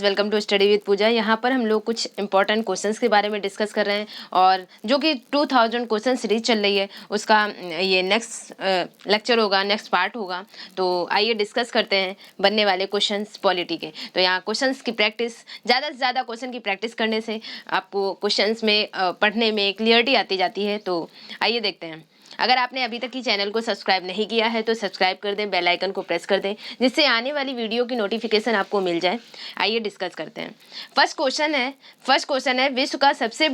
Guys, welcome to study with Pooja. यहाँ पर हम लोग कुछ इंपॉर्टेंट क्वेश्चंस के बारे में डिस्कस कर रहे हैं और जो कि 2000 क्वेश्चन सीरीज चल रही है उसका ये नेक्स्ट लेक्चर होगा, नेक्स्ट पार्ट होगा। तो आइए डिस्कस करते हैं बनने वाले क्वेश्चंस पॉलिटी के। तो यहाँ क्वेश्चंस की प्रैक्टिस, ज़्यादा से ज़्यादा क्वेश्चन की प्रैक्टिस करने से आपको क्वेश्चंस में पढ़ने में क्लियरिटी आती जाती है। तो आइए देखते हैं। अगर आपने अभी तक की चैनल को सब्सक्राइब नहीं किया है तो सब्सक्राइब कर दें, बेल आइकन को प्रेस कर दें, जिससे आने वाली वीडियो की नोटिफिकेशन आपको मिल जाए। आइए डिस्कस करते हैं। फर्स्ट क्वेश्चन है विश्व का सबसे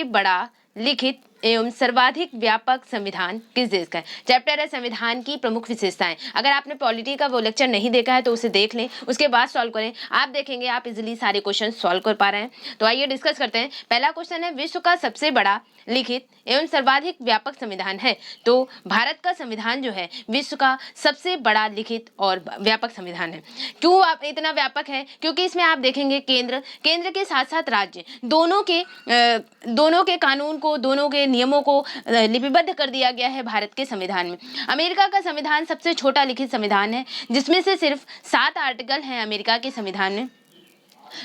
बड़ा लिखित एवं सर्वाधिक व्यापक संविधान किस देश का है। चैप्टर है संविधान की प्रमुख विशेषताएं। अगर आपने पॉलिटी का वो लेक्चर नहीं देखा है तो उसे देख लें, उसके बाद सॉल्व करें। आप देखेंगे आप इजीली सारे क्वेश्चन सॉल्व कर पा रहे हैं। तो आइए डिस्कस करते हैं। पहला क्वेश्चन है विश्व का सबसे बड़ा लिखित एवं सर्वाधिक व्यापक संविधान है। तो भारत का संविधान जो है विश्व का सबसे बड़ा लिखित और व्यापक संविधान है। क्यों आप इतना व्यापक है? क्योंकि इसमें आप देखेंगे केंद्र के साथ साथ राज्य दोनों के कानून को, दोनों के नियमों को लिपिबद्ध कर दिया गया है भारत के संविधान में। अमेरिका का संविधान सबसे छोटा लिखित संविधान है, जिसमें से सिर्फ 7 आर्टिकल हैं अमेरिका के संविधान में।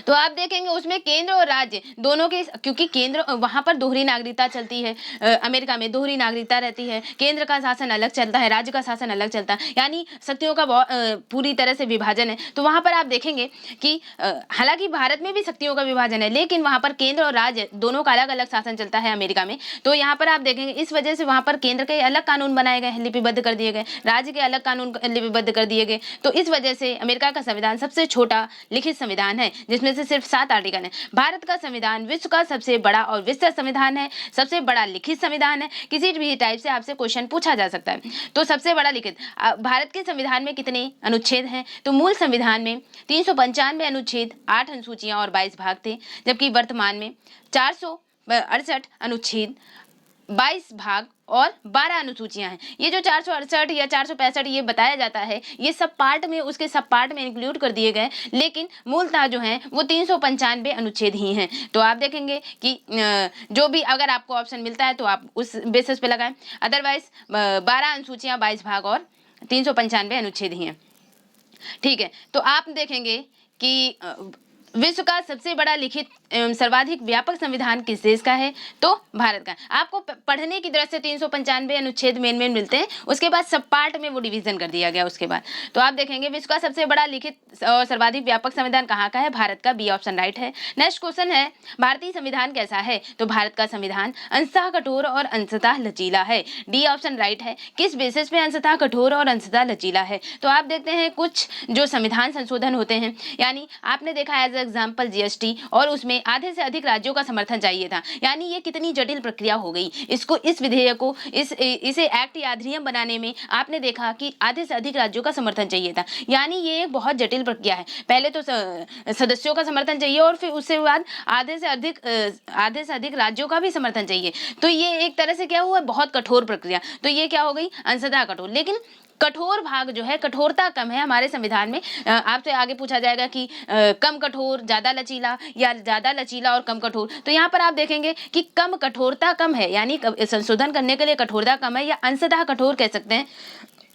तो आप देखेंगे उसमें केंद्र और राज्य दोनों के, क्योंकि केंद्र वहां पर दोहरी नागरिकता चलती है, अमेरिका में दोहरी नागरिकता रहती है, केंद्र का शासन अलग चलता है, राज्य का शासन अलग चलता है, यानी शक्तियों का पूरी तरह से विभाजन है। तो वहां पर आप देखेंगे कि हालांकि भारत में भी शक्तियों का विभाजन है, लेकिन वहां पर केंद्र और राज्य दोनों का अलग अलग शासन चलता है अमेरिका में। तो यहाँ पर आप देखेंगे इस वजह से वहां पर केंद्र के अलग कानून बनाए गए, लिपिबद्ध कर दिए गए, राज्य के अलग कानून लिपिबद्ध कर दिए गए। तो इस वजह से अमेरिका का संविधान सबसे छोटा लिखित संविधान है, जिसमें से सिर्फ 7 आर्टिकल हैं। भारत का संविधान विश्व का सबसे बड़ा और विस्तृत संविधान है, सबसे बड़ा लिखित संविधान है। किसी भी टाइप से आपसे क्वेश्चन पूछा जा सकता है। तो सबसे बड़ा लिखित, भारत के संविधान में कितने अनुच्छेद हैं? तो मूल संविधान में 395 अनुच्छेद, 8 अनुसूचियां और 22 भाग थे, जबकि वर्तमान में 468 अनुच्छेद, 22 भाग और 12 अनुसूचियां हैं। ये जो 468 या 465 ये बताया जाता है, ये सब पार्ट में, उसके सब पार्ट में इंक्लूड कर दिए गए, लेकिन मूलतः जो हैं वो 395 अनुच्छेद ही हैं। तो आप देखेंगे कि जो भी अगर आपको ऑप्शन मिलता है तो आप उस बेसिस पे लगाएं, अदरवाइज 12 अनुसूचियां, 22 भाग और 395 अनुच्छेद ही हैं। ठीक है, तो आप देखेंगे कि विश्व का सबसे बड़ा लिखित एवं सर्वाधिक व्यापक संविधान किस देश का है? तो भारत का। आपको पढ़ने की दृष्टि से 395 अनुच्छेद मेन मिलते हैं, उसके बाद सब पार्ट में वो डिवीजन कर दिया गया उसके बाद। तो आप देखेंगे विश्व का सबसे बड़ा लिखित और सर्वाधिक व्यापक संविधान कहाँ का है? भारत का। बी ऑप्शन राइट है। नेक्स्ट क्वेश्चन है भारतीय संविधान कैसा है? तो भारत का संविधान अंशतः कठोर और अंशतः लचीला है। डी ऑप्शन राइट है। किस बेसिस पे अंशतः कठोर और अंशतः लचीला है? तो आप देखते हैं कुछ जो संविधान संशोधन होते हैं, यानी आपने देखा एज एग्जाम्पल जीएसटी, और उसमें आधे से अधिक राज्यों का समर्थन चाहिए था। यानी ये कितनी जटिल प्रक्रिया हो गई। इस विधेयक को, इसे एक्ट या अधिनियम बनाने में आपने देखा कि आधे से अधिक राज्यों का समर्थन चाहिए था। यानी ये एक बहुत जटिल प्रक्रिया है। पहले तो सदस्यों का समर्थन चाहिए और फिर उसके बाद आधे से अधिक राज्यों का भी समर्थन चाहिए। तो ये एक तरह से क्या हुआ, बहुत कठोर प्रक्रिया। तो ये क्या हो गई, अंशतः कठोर। लेकिन कठोर भाग जो है, कठोरता कम है हमारे संविधान में। आपसे आगे पूछा जाएगा कि कम कठोर, ज्यादा लचीला, या ज्यादा लचीला और कम कठोर। तो यहाँ पर आप देखेंगे कि कम कठोरता कम है, यानी संशोधन करने के लिए कठोरता कम है, या अंशतः कठोर कह सकते हैं।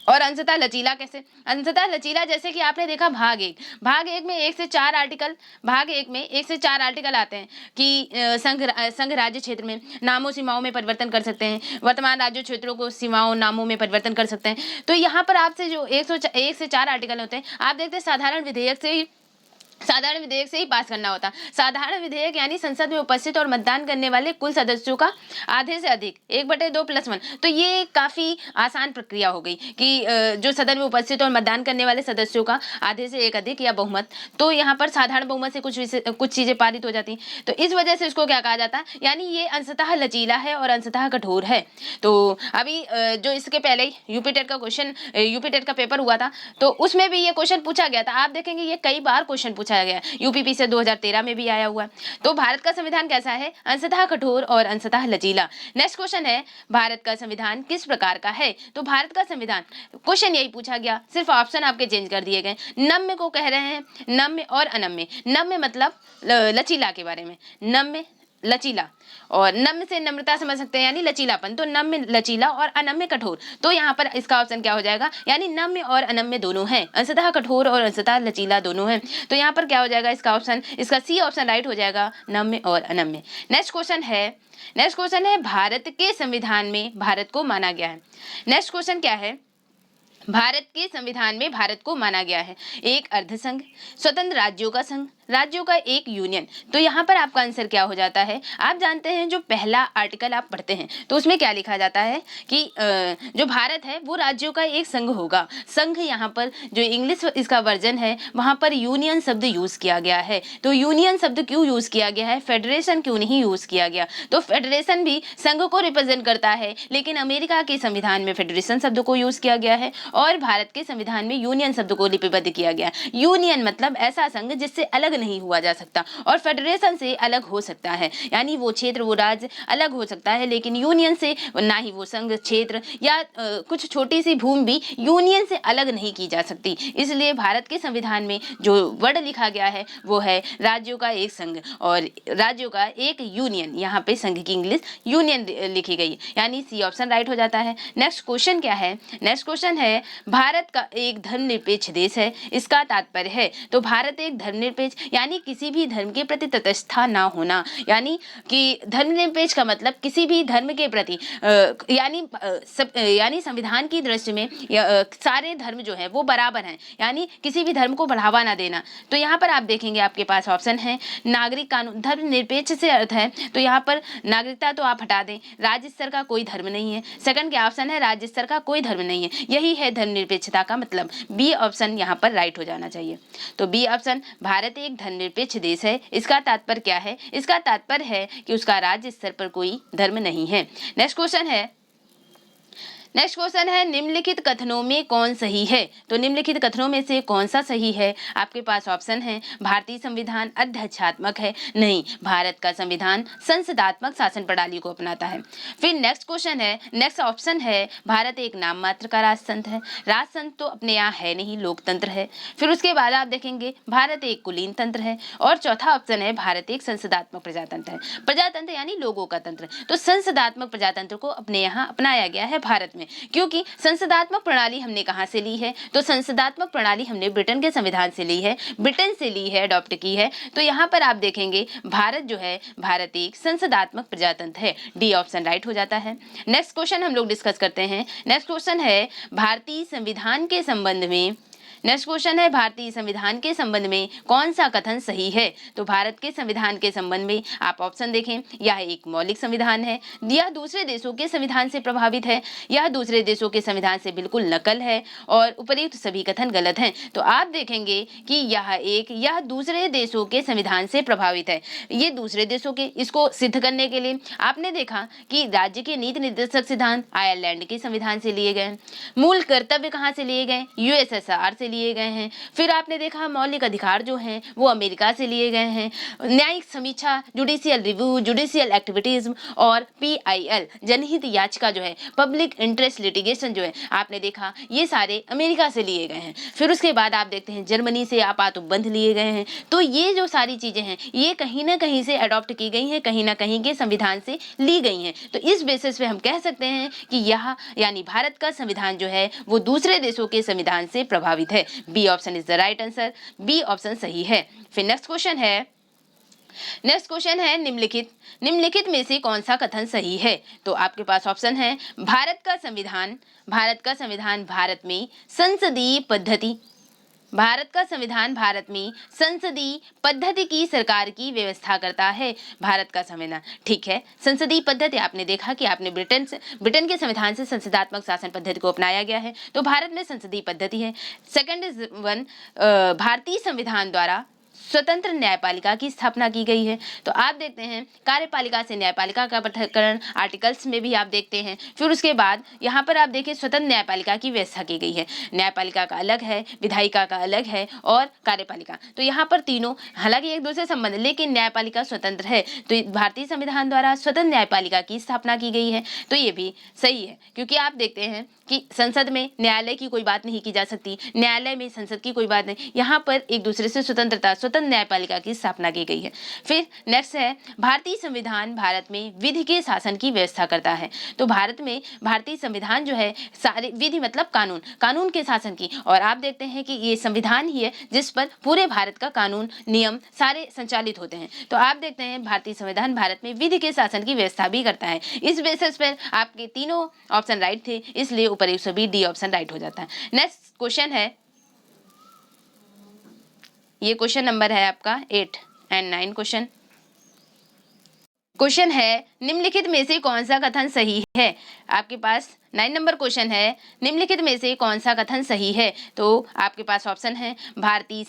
और अंशतः लचीला कैसे? अंशतः लचीला जैसे कि आपने देखा भाग एक में 1 से 4 आर्टिकल, भाग 1 में 1 से 4 आर्टिकल आते हैं कि संघ राज्य क्षेत्र में नामों सीमाओं में परिवर्तन कर सकते हैं, वर्तमान राज्य क्षेत्रों को सीमाओं नामों में परिवर्तन कर सकते हैं। तो यहाँ पर आपसे जो 1 से 4 आर्टिकल होते हैं, आप देखते हैं साधारण विधेयक से ही पास करना होता। साधारण विधेयक यानी संसद में उपस्थित और मतदान करने वाले कुल सदस्यों का आधे से अधिक, 1/2 + 1। तो ये काफी आसान प्रक्रिया हो गई कि जो सदन में उपस्थित और मतदान करने वाले सदस्यों का आधे से एक अधिक या बहुमत। तो यहाँ पर साधारण बहुमत से कुछ चीजें पारित हो जाती। तो इस वजह से इसको क्या कहा जाता है, यानी ये अंशतः लचीला है और अंशतः कठोर है। तो अभी जो इसके पहले यूपी टेट का पेपर हुआ था, तो उसमें भी ये क्वेश्चन पूछा गया था। आप देखेंगे ये कई बार क्वेश्चन पूछा गया, यूपीपी से 2013 में भी आया हुआ है। तो भारत का संविधान कैसा है? अंशतः कठोर और अंशतः लचीला। नेक्स्ट क्वेश्चन है भारत का संविधान किस प्रकार का है? तो भारत का संविधान, क्वेश्चन यही पूछा गया, सिर्फ ऑप्शन आपके चेंज कर दिए गए। नम्य को कह रहे हैं, नम्य और अनम्य। नम्य मतलब लचीला के बारे में, नम्य लचीला, और नम्र से नम्रता समझ सकते हैं यानी लचीलापन, तो नम्र लचीला और अनम्य कठोर, तो यहाँ पर इसका ऑप्शन क्या हो जाएगा, यानी नम्य और अनम्य दोनों हैं, अंशतः कठोर और अंशतः लचीला दोनों हैं, तो यहाँ पर क्या हो जाएगा इसका ऑप्शन, इसका सी ऑप्शन राइट हो जाएगा, नम्य और अनम्य। नेक्स्ट क्वेश्चन है भारत के संविधान में भारत को माना गया है। नेक्स्ट क्वेश्चन क्या है, भारत के संविधान में भारत को माना गया है एक अर्ध संघ, स्वतंत्र राज्यों का संघ, राज्यों का एक यूनियन। तो यहाँ पर आपका आंसर क्या हो जाता है, आप जानते हैं जो पहला आर्टिकल आप पढ़ते हैं तो उसमें क्या लिखा जाता है कि जो भारत है वो राज्यों का एक संघ होगा। संघ यहाँ पर जो इंग्लिश इसका वर्जन है वहाँ पर यूनियन शब्द यूज किया गया है। तो यूनियन शब्द क्यों यूज किया गया है, फेडरेशन क्यों नहीं यूज किया गया, तो फेडरेशन भी संघ को रिप्रेजेंट करता है, लेकिन अमेरिका के संविधान में फेडरेशन शब्द को यूज किया गया है और भारत के संविधान में यूनियन शब्द को लिपिबद्ध किया गया। यूनियन मतलब ऐसा संघ जिससे अलग नहीं हुआ जा सकता, और फेडरेशन से अलग हो सकता है, यानी वो क्षेत्र वो राज्य अलग हो सकता है, लेकिन यूनियन से ना ही वो संघ क्षेत्र या कुछ छोटी सी भूमि भी यूनियन से अलग नहीं की जा सकती। इसलिए भारत के संविधान में जो वर्ड लिखा गया है वो है राज्यों का एक संघ और राज्यों का एक यूनियन, यहाँ पे संघ की इंग्लिश यूनियन लिखी गई, यानी सी ऑप्शन राइट हो जाता है। नेक्स्ट क्वेश्चन क्या है, नेक्स्ट क्वेश्चन है भारत का एक धर्मनिरपेक्ष देश है, इसका तात्पर्य है, तो भारत एक धर्मनिरपेक्ष यानी किसी भी धर्म के प्रति तटस्थता ना होना, यानी कि धर्मनिरपेक्ष का मतलब किसी भी धर्म के प्रति यानी संविधान की दृष्टि में सारे धर्म जो है वो बराबर हैं, यानी किसी भी धर्म को बढ़ावा ना देना। तो यहाँ पर आप देखेंगे आपके पास ऑप्शन है नागरिक कानून, धर्मनिरपेक्ष से अर्थ है तो यहाँ पर नागरिकता तो आप हटा दें, राज्य स्तर का कोई धर्म नहीं है। सेकंड क्या ऑप्शन है, राज्य स्तर का कोई धर्म नहीं है, यही है धर्मनिरपेक्षता का मतलब। बी ऑप्शन यहाँ पर राइट हो जाना चाहिए। तो बी ऑप्शन भारत एक धर्मनिरपेक्ष देश है, इसका तात्पर्य क्या है, इसका तात्पर्य है कि उसका राज्य स्तर पर कोई धर्म नहीं है। नेक्स्ट क्वेश्चन है निम्नलिखित कथनों में कौन सही है, तो निम्नलिखित कथनों में से कौन सा सही है, आपके पास ऑप्शन है भारतीय संविधान अध्यक्षात्मक है, नहीं, भारत का संविधान संसदात्मक शासन प्रणाली को अपनाता है। फिर नेक्स्ट ऑप्शन है भारत एक नाम मात्र का राजतंत्र है, राजतंत्र तो अपने यहाँ है नहीं, लोकतंत्र है। फिर उसके बाद आप देखेंगे भारत एक कुलीन तंत्र है, और चौथा ऑप्शन है भारत एक संसदात्मक प्रजातंत्र है, प्रजातंत्र यानी लोगों का तंत्र। तो संसदात्मक प्रजातंत्र को अपने यहाँ अपनाया गया है भारत में, क्योंकि संसदात्मक प्रणाली हमने कहां से ली है, तो संसदात्मक प्रणाली हमने ब्रिटेन के संविधान से ली है, ब्रिटेन से ली है, अडॉप्ट की है। तो यहां पर आप देखेंगे भारत जो है भारत एक संसदात्मक प्रजातंत्र है, डी ऑप्शन राइट हो जाता है। नेक्स्ट क्वेश्चन हम लोग डिस्कस करते हैं। नेक्स्ट क्वेश्चन है भारतीय संविधान के संबंध में कौन सा कथन सही है, तो भारत के संविधान के संबंध में आप ऑप्शन देखें, यह एक मौलिक संविधान है, यह दूसरे देशों के संविधान से प्रभावित है, यह दूसरे देशों के संविधान से बिल्कुल नकल है, और उपयुक्त सभी कथन गलत हैं। तो आप देखेंगे कि यह दूसरे देशों के संविधान से प्रभावित है। ये दूसरे देशों के, इसको सिद्ध करने के लिए आपने देखा कि राज्य के नीति निर्देशक सिद्धांत आयरलैंड के संविधान से लिए गए, मूल कर्तव्य कहाँ से लिए गए, यूएसएसआर से लिए गए हैं। फिर आपने देखा मौलिक अधिकार जो हैं वो अमेरिका से लिए गए हैं, न्यायिक समीक्षा, जुडिशियल रिव्यू, जुडिशियल एक्टिविटीज और पीआईएल जनहित याचिका जो है, पब्लिक इंटरेस्ट लिटिगेशन जो है, आपने देखा ये सारे अमेरिका से लिए गए हैं। फिर उसके बाद आप देखते हैं जर्मनी से आपातबंध लिए गए हैं। तो ये जो सारी चीजें हैं ये कहीं ना कहीं से अडॉप्ट की गई हैं, कहीं ना कहीं के संविधान से ली गई हैं। तो इस बेसिस पे हम कह सकते हैं कि यह यानी भारत का संविधान जो है वो दूसरे देशों के संविधान से प्रभावित है। B option is the right answer, B option सही है। फिर नेक्स्ट क्वेश्चन है निम्नलिखित में से कौन सा कथन सही है, तो आपके पास ऑप्शन है भारत का संविधान भारत में संसदीय पद्धति की सरकार की व्यवस्था करता है। भारत का संविधान, ठीक है, संसदीय पद्धति आपने देखा कि आपने ब्रिटेन के संविधान से संसदात्मक शासन पद्धति को अपनाया गया है, तो भारत में संसदीय पद्धति है। सेकंड इज भारतीय संविधान द्वारा स्वतंत्र न्यायपालिका की स्थापना की गई है। तो आप देखते हैं कार्यपालिका से न्यायपालिका का पृथक्करण आर्टिकल्स में भी आप देखते हैं। फिर उसके बाद यहाँ पर आप देखिए स्वतंत्र न्यायपालिका की व्यवस्था की गई है, न्यायपालिका का अलग है, विधायिका का अलग है और कार्यपालिका, तो यहाँ पर तीनों हालांकि एक दूसरे संबंध, लेकिन न्यायपालिका स्वतंत्र है। तो भारतीय संविधान द्वारा स्वतंत्र न्यायपालिका की स्थापना की गई है, तो ये भी सही है, क्योंकि आप देखते हैं कि संसद में न्यायालय की कोई बात नहीं की जा सकती, न्यायालय में संसद की कोई बात नहीं, यहाँ पर एक दूसरे से स्वतंत्र न्यायपालिका की स्थापना की गई है। फिर नेक्स्ट है भारतीय संविधान भारत में विधि के शासन की व्यवस्था करता है। तो भारत में भारतीय संविधान जो है सारे विधि मतलब कानून के शासन की, और आप देखते हैं कि ये संविधान ही है जिस पर पूरे भारत का कानून नियम सारे संचालित होते हैं। तो आप देखते हैं भारतीय संविधान भारत में विधि के शासन की व्यवस्था भी करता है। इस बेसिस पर आपके तीनों ऑप्शन राइट थे, इसलिए उपयुक्त सभी डी ऑप्शन राइट हो जाता है। नेक्स्ट क्वेश्चन है, ये क्वेश्चन नंबर है आपका 8 एंड 9 क्वेश्चन है निम्नलिखित में से कौन सा कथन सही है। आपके पास 9 नंबर क्वेश्चन है, निम्नलिखित में से कौन सा कथन सही है। तो आपके पास ऑप्शन है भारतीय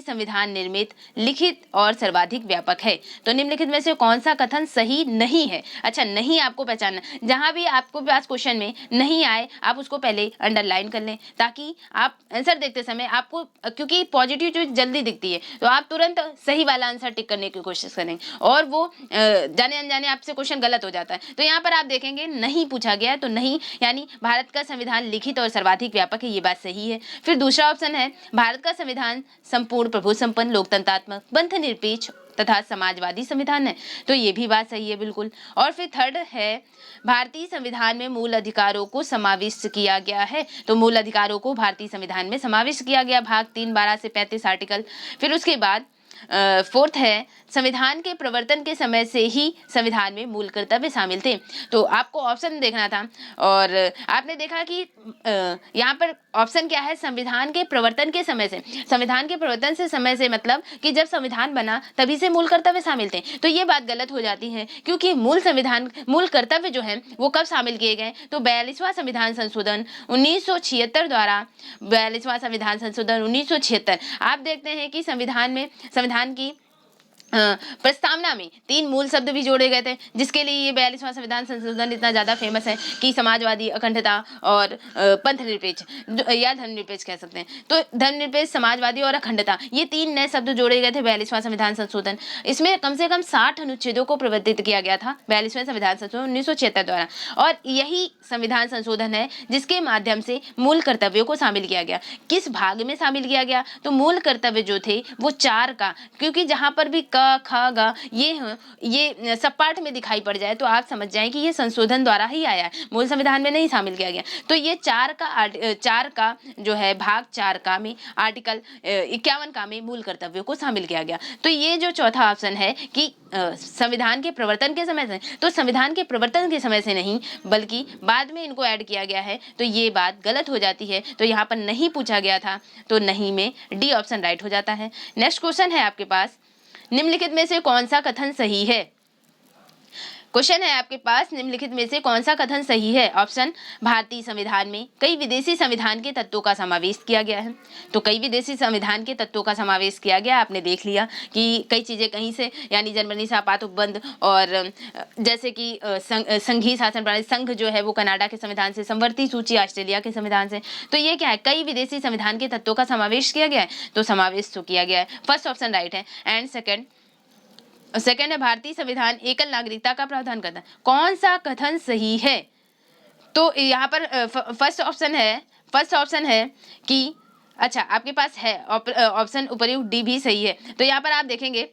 संविधान निर्मित, लिखित और सर्वाधिक व्यापक है। तो निम्नलिखित में से कौन सा कथन सही नहीं है। अच्छा, नहीं आपको पहचानना, जहां भी आपको पास क्वेश्चन में नहीं आए आप उसको पहले अंडरलाइन कर लें, ताकि आप आंसर देखते समय आपको, क्योंकि पॉजिटिव चीज जल्दी दिखती है तो आप तुरंत सही वाला आंसर टिक करने की कोशिश करें, और वो जाने अनजाने आपसे क्वेश्चन गलत हो जाता है। तो यहाँ पर आप देखेंगे नहीं पूछा गया है, तो नहीं यानी भारत का संविधान लिखित और सर्वाधिक व्यापक है, ये बात सही है। फिर दूसरा ऑप्शन है भारत का संविधान संपूर्ण प्रभु संपन्न लोकतंत्रात्मक बंध निरपेक्ष तथा समाजवादी संविधान है, तो ये भी बात सही है बिल्कुल। और फिर थर्ड है भारतीय संविधान में मूल अधिकारों को समाविष्ट किया गया है। तो मूल अधिकारों को भारतीय संविधान में समाविष्ट किया गया, भाग 3 12 से 35 आर्टिकल। फिर उसके बाद फोर्थ है संविधान के प्रवर्तन के समय से ही संविधान में मूल कर्तव्य शामिल थे। तो आपको ऑप्शन देखना था, और आपने देखा कि यहाँ पर ऑप्शन क्या है, संविधान के प्रवर्तन के समय से। संविधान के प्रवर्तन से समय से मतलब कि जब संविधान बना तभी से मूल कर्तव्य शामिल थे, तो ये बात गलत हो जाती है, क्योंकि मूल कर्तव्य जो है वो कब शामिल किए गए। तो 42वां संविधान संशोधन 1976 द्वारा, 42वां संविधान संशोधन 1976। आप देखते हैं कि संविधान की प्रस्तावना में 3 मूल शब्द भी जोड़े गए थे, जिसके लिए ये 42वां संविधान संशोधन इतना ज़्यादा फेमस है कि समाजवादी, अखंडता और पंथ निरपेक्ष या धर्मनिरपेक्ष कह सकते हैं। तो धर्मनिरपेक्ष, समाजवादी और अखंडता, ये 3 नए शब्द जोड़े गए थे 42वां संविधान संशोधन। इसमें कम से कम 60 अनुच्छेदों को प्रवर्तित किया गया था 42वें संविधान संशोधन 1976 द्वारा, और यही संविधान संशोधन है जिसके माध्यम से मूल कर्तव्यों को शामिल किया गया। किस भाग में शामिल किया गया, तो मूल कर्तव्य जो थे वो 4 का, क्योंकि जहाँ पर भी क ख ग ये सब पाठ में दिखाई पड़ जाए तो आप समझ जाएं कि ये संशोधन द्वारा ही आया है, मूल संविधान में नहीं शामिल किया गया। तो ये 4 का जो है भाग 4 का में आर्टिकल 51 का में मूल कर्तव्यों को शामिल किया गया। तो ये जो चौथा ऑप्शन है कि संविधान के प्रवर्तन के समय से, तो संविधान के प्रवर्तन के समय से नहीं बल्कि बाद में इनको ऐड किया गया है, तो ये बात गलत हो जाती है। तो यहाँ पर नहीं पूछा गया था, तो नहीं में डी ऑप्शन राइट हो जाता है। नेक्स्ट क्वेश्चन है आपके पास, निम्नलिखित में से कौन सा कथन सही है। क्वेश्चन है आपके पास, निम्नलिखित में से कौन सा कथन सही है। ऑप्शन, भारतीय संविधान में कई विदेशी संविधान के तत्वों का समावेश किया गया है। तो कई विदेशी संविधान के तत्वों का समावेश किया गया, आपने देख लिया कि कई चीजें कहीं से, यानी जर्मनी से आपात उपबंध, और जैसे कि संघीय शासन प्रणाली, संघ जो है वो कनाडा के संविधान से, संवर्ती सूची ऑस्ट्रेलिया के संविधान से। तो ये क्या है, कई विदेशी संविधान के तत्वों का समावेश किया गया है, तो समावेश तो किया गया है, फर्स्ट ऑप्शन राइट है। एंड सेकंड है भारतीय संविधान एकल नागरिकता का प्रावधान करता है। कौन सा कथन सही है, तो यहाँ पर फर्स्ट ऑप्शन है कि, अच्छा आपके पास है ऑप्शन उपयुक्त डी भी सही है। तो यहाँ पर आप देखेंगे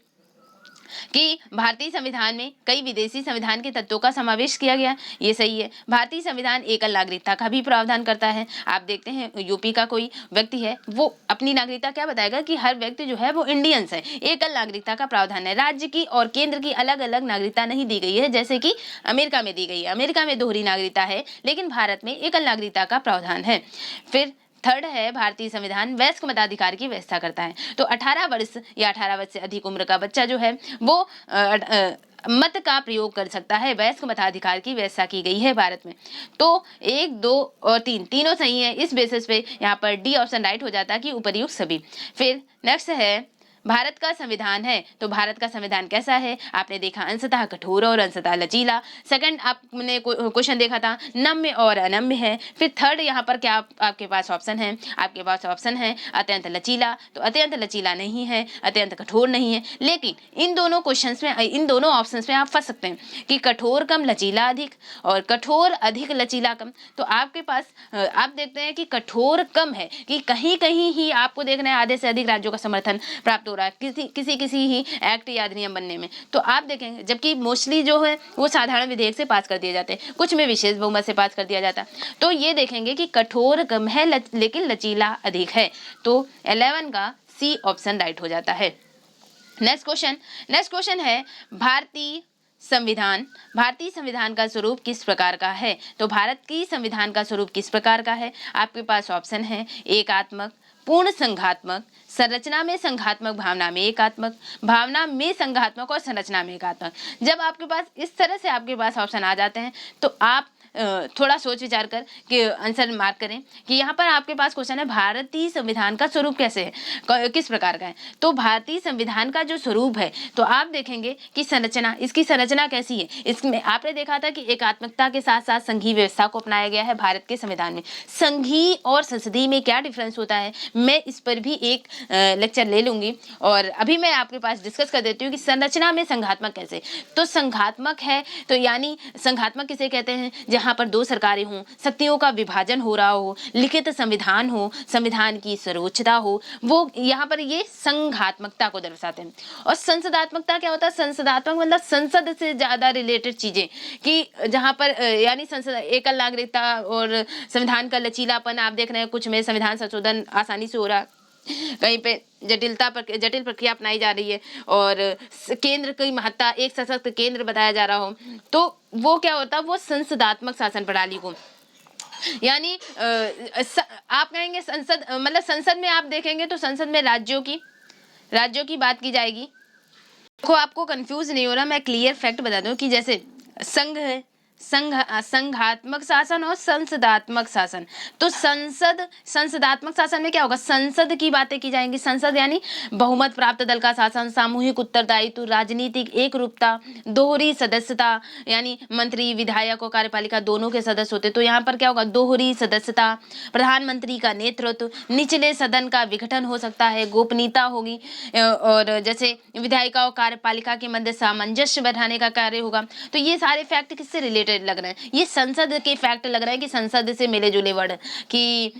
कि भारतीय संविधान में कई विदेशी संविधान के तत्वों का समावेश किया गया, ये सही है। भारतीय संविधान एकल नागरिकता का भी प्रावधान करता है। आप देखते हैं यूपी का कोई व्यक्ति है, वो अपनी नागरिकता क्या बताएगा कि हर व्यक्ति जो है वो इंडियंस है। एकल नागरिकता का प्रावधान है, राज्य की और केंद्र की अलग अलग नागरिकता नहीं दी गई है, जैसे कि अमेरिका में दी गई है। अमेरिका में दोहरी नागरिकता है, लेकिन भारत में एकल नागरिकता का प्रावधान है। फिर थर्ड है भारतीय संविधान वयस्क मताधिकार की व्यवस्था करता है। तो 18 वर्ष या 18 वर्ष से अधिक उम्र का बच्चा जो है वो मत का प्रयोग कर सकता है। वयस्क मताधिकार की व्यवस्था की गई है भारत में। तो 1, 2 और 3 तीनों सही है। इस बेसिस पे यहाँ पर डी ऑप्शन राइट हो जाता है कि उपयुक्त सभी। फिर नेक्स्ट है भारत का संविधान है, तो भारत का संविधान कैसा है? आपने देखा अंशतः कठोर और अंशतः लचीला। सेकंड आपने क्वेश्चन देखा था नम्य और अनम्य है। फिर थर्ड यहाँ पर क्या आपके पास ऑप्शन है? आपके पास ऑप्शन है अत्यंत लचीला, तो अत्यंत लचीला नहीं है, अत्यंत कठोर नहीं है। लेकिन इन दोनों क्वेश्चंस में, इन दोनों ऑप्शंस में आप फंस सकते हैं कि कठोर कम लचीला अधिक और कठोर अधिक लचीला कम। तो आपके पास आप देखते हैं कि कठोर कम है, कि कहीं कहीं ही आपको देखना है आधे से अधिक राज्यों का समर्थन प्राप्त हो रहा है किसी ही एक्ट या अधिनियम बनने में, तो आप देखेंगे। जबकि मोस्टली जो है वो साधारण विधेयक से पास कर दिए जाते हैं, कुछ में विशेष बहुमत से पास कर दिया जाता है। तो ये देखेंगे कि कठोर कम है लेकिन लचीला अधिक है। तो 11 का सी ऑप्शन राइट हो जाता है। नेक्स्ट क्वेश्चन है भारतीय संविधान का स्वरूप किस प्रकार का है? तो भारत की संविधान का स्वरूप किस प्रकार का है? आपके पास ऑप्शन है एकात्मक, पूर्ण संघात्मक, संरचना में संघात्मक, भावना में एकात्मक, भावना में संघात्मक और संरचना में एकात्मक। जब आपके पास इस तरह से आपके पास ऑप्शन आ जाते हैं तो आप थोड़ा सोच विचार कर के आंसर मार्क करें कि यहाँ पर आपके पास क्वेश्चन है भारतीय संविधान का स्वरूप कैसे है, किस प्रकार का है। तो भारतीय संविधान का जो स्वरूप है, तो आप देखेंगे कि इसकी संरचना कैसी है। इसमें आपने देखा था कि एकात्मकता के साथ साथ संघीय व्यवस्था को अपनाया गया है भारत के संविधान में। संघीय और संसदीय में क्या डिफरेंस होता है, मैं इस पर भी एक लेक्चर ले लूंगी। और अभी मैं आपके पास डिस्कस कर देती हूँ कि संरचना में संघात्मक कैसे। तो संघात्मक है तो यानी संघात्मक किसे कहते हैं? जहाँ पर दो सरकारें हों, शक्तियों का विभाजन हो रहा हो, लिखित संविधान हो, संविधान की सर्वोच्चता हो, वो यहाँ पर ये संघात्मकता को दर्शाते हैं। और संसदात्मकता क्या होता है? संसदात्मक मतलब संसद से ज्यादा रिलेटेड चीजें, कि जहाँ पर यानी संसद एकल नागरिकता और संविधान का लचीलापन आप देख रहे हैं, कुछ में संविधान संशोधन आसानी से हो रहा, कहीं पे जटिल प्रक्रिया अपनाई जा रही है, और केंद्र की महत्ता, एक सशक्त केंद्र बताया जा रहा हो, तो वो क्या होता है? वो संसदात्मक शासन प्रणाली को, यानी आप कहेंगे संसद मतलब संसद में आप देखेंगे तो संसद में राज्यों की बात की जाएगी। देखो आपको कंफ्यूज नहीं हो रहा, मैं क्लियर फैक्ट बता दूं कि जैसे संघ है, संघात्मक शासन और संसदात्मक शासन। तो संसदात्मक शासन में क्या होगा? संसद की बातें की जाएंगी। संसद यानी बहुमत प्राप्त दल का शासन, सामूहिक उत्तरदायित्व, राजनीतिक एकरूपता, दोहरी सदस्यता, यानी मंत्री, विधायक और कार्यपालिका दोनों के सदस्य होते। तो यहाँ पर क्या होगा? दोहरी सदस्यता, प्रधानमंत्री का नेतृत्व, निचले सदन का विघटन हो सकता है, गोपनीयता होगी, और जैसे विधायिका और कार्यपालिका के मध्य सामंजस्य बैठाने का कार्य होगा। तो ये सारे फैक्ट किससे रिलेटेड लग रहे हैं? ये संसद के फैक्ट लग रहे हैं कि संसद से मिले जुले वर्ड, कि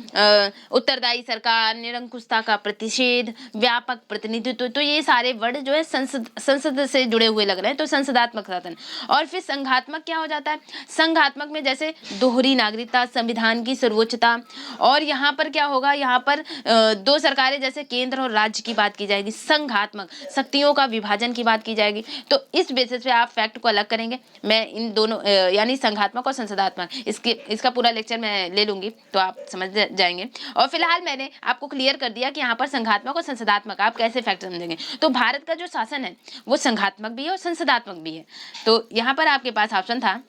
उत्तरदायी सरकार, निरंकुशता का प्रतिषेध, व्यापक प्रतिनिधित्व, तो ये सारे वर्ड जो है संसद से जुड़े हुए लग रहे हैं। तो संसदात्मक शासन। और फिर संघात्मक क्या हो जाता है? संघात्मक में जैसे दोहरी नागरिकता, संविधान की सर्वोच्चता, और यहाँ पर क्या होगा? यहाँ पर दो सरकारें जैसे केंद्र और राज्य की बात की जाएगी। संघात्मक शक्तियों का विभाजन की बात की जाएगी। तो इस बेसिस पे आप फैक्ट को अलग करेंगे। मैं इन दोनों यानी संघात्मक और संसदात्मक, इसका पूरा लेक्चर मैं ले लूंगी तो आप समझ जाएंगे। और फिलहाल मैंने आपको क्लियर कर दिया कि यहाँ पर संघात्मक और संसदात्मक आप कैसे फैक्ट समझेंगे। तो भारत का जो शासन है वो संघात्मक भी है और संसदात्मक भी है। तो यहाँ पर आपके पास ऑप्शन था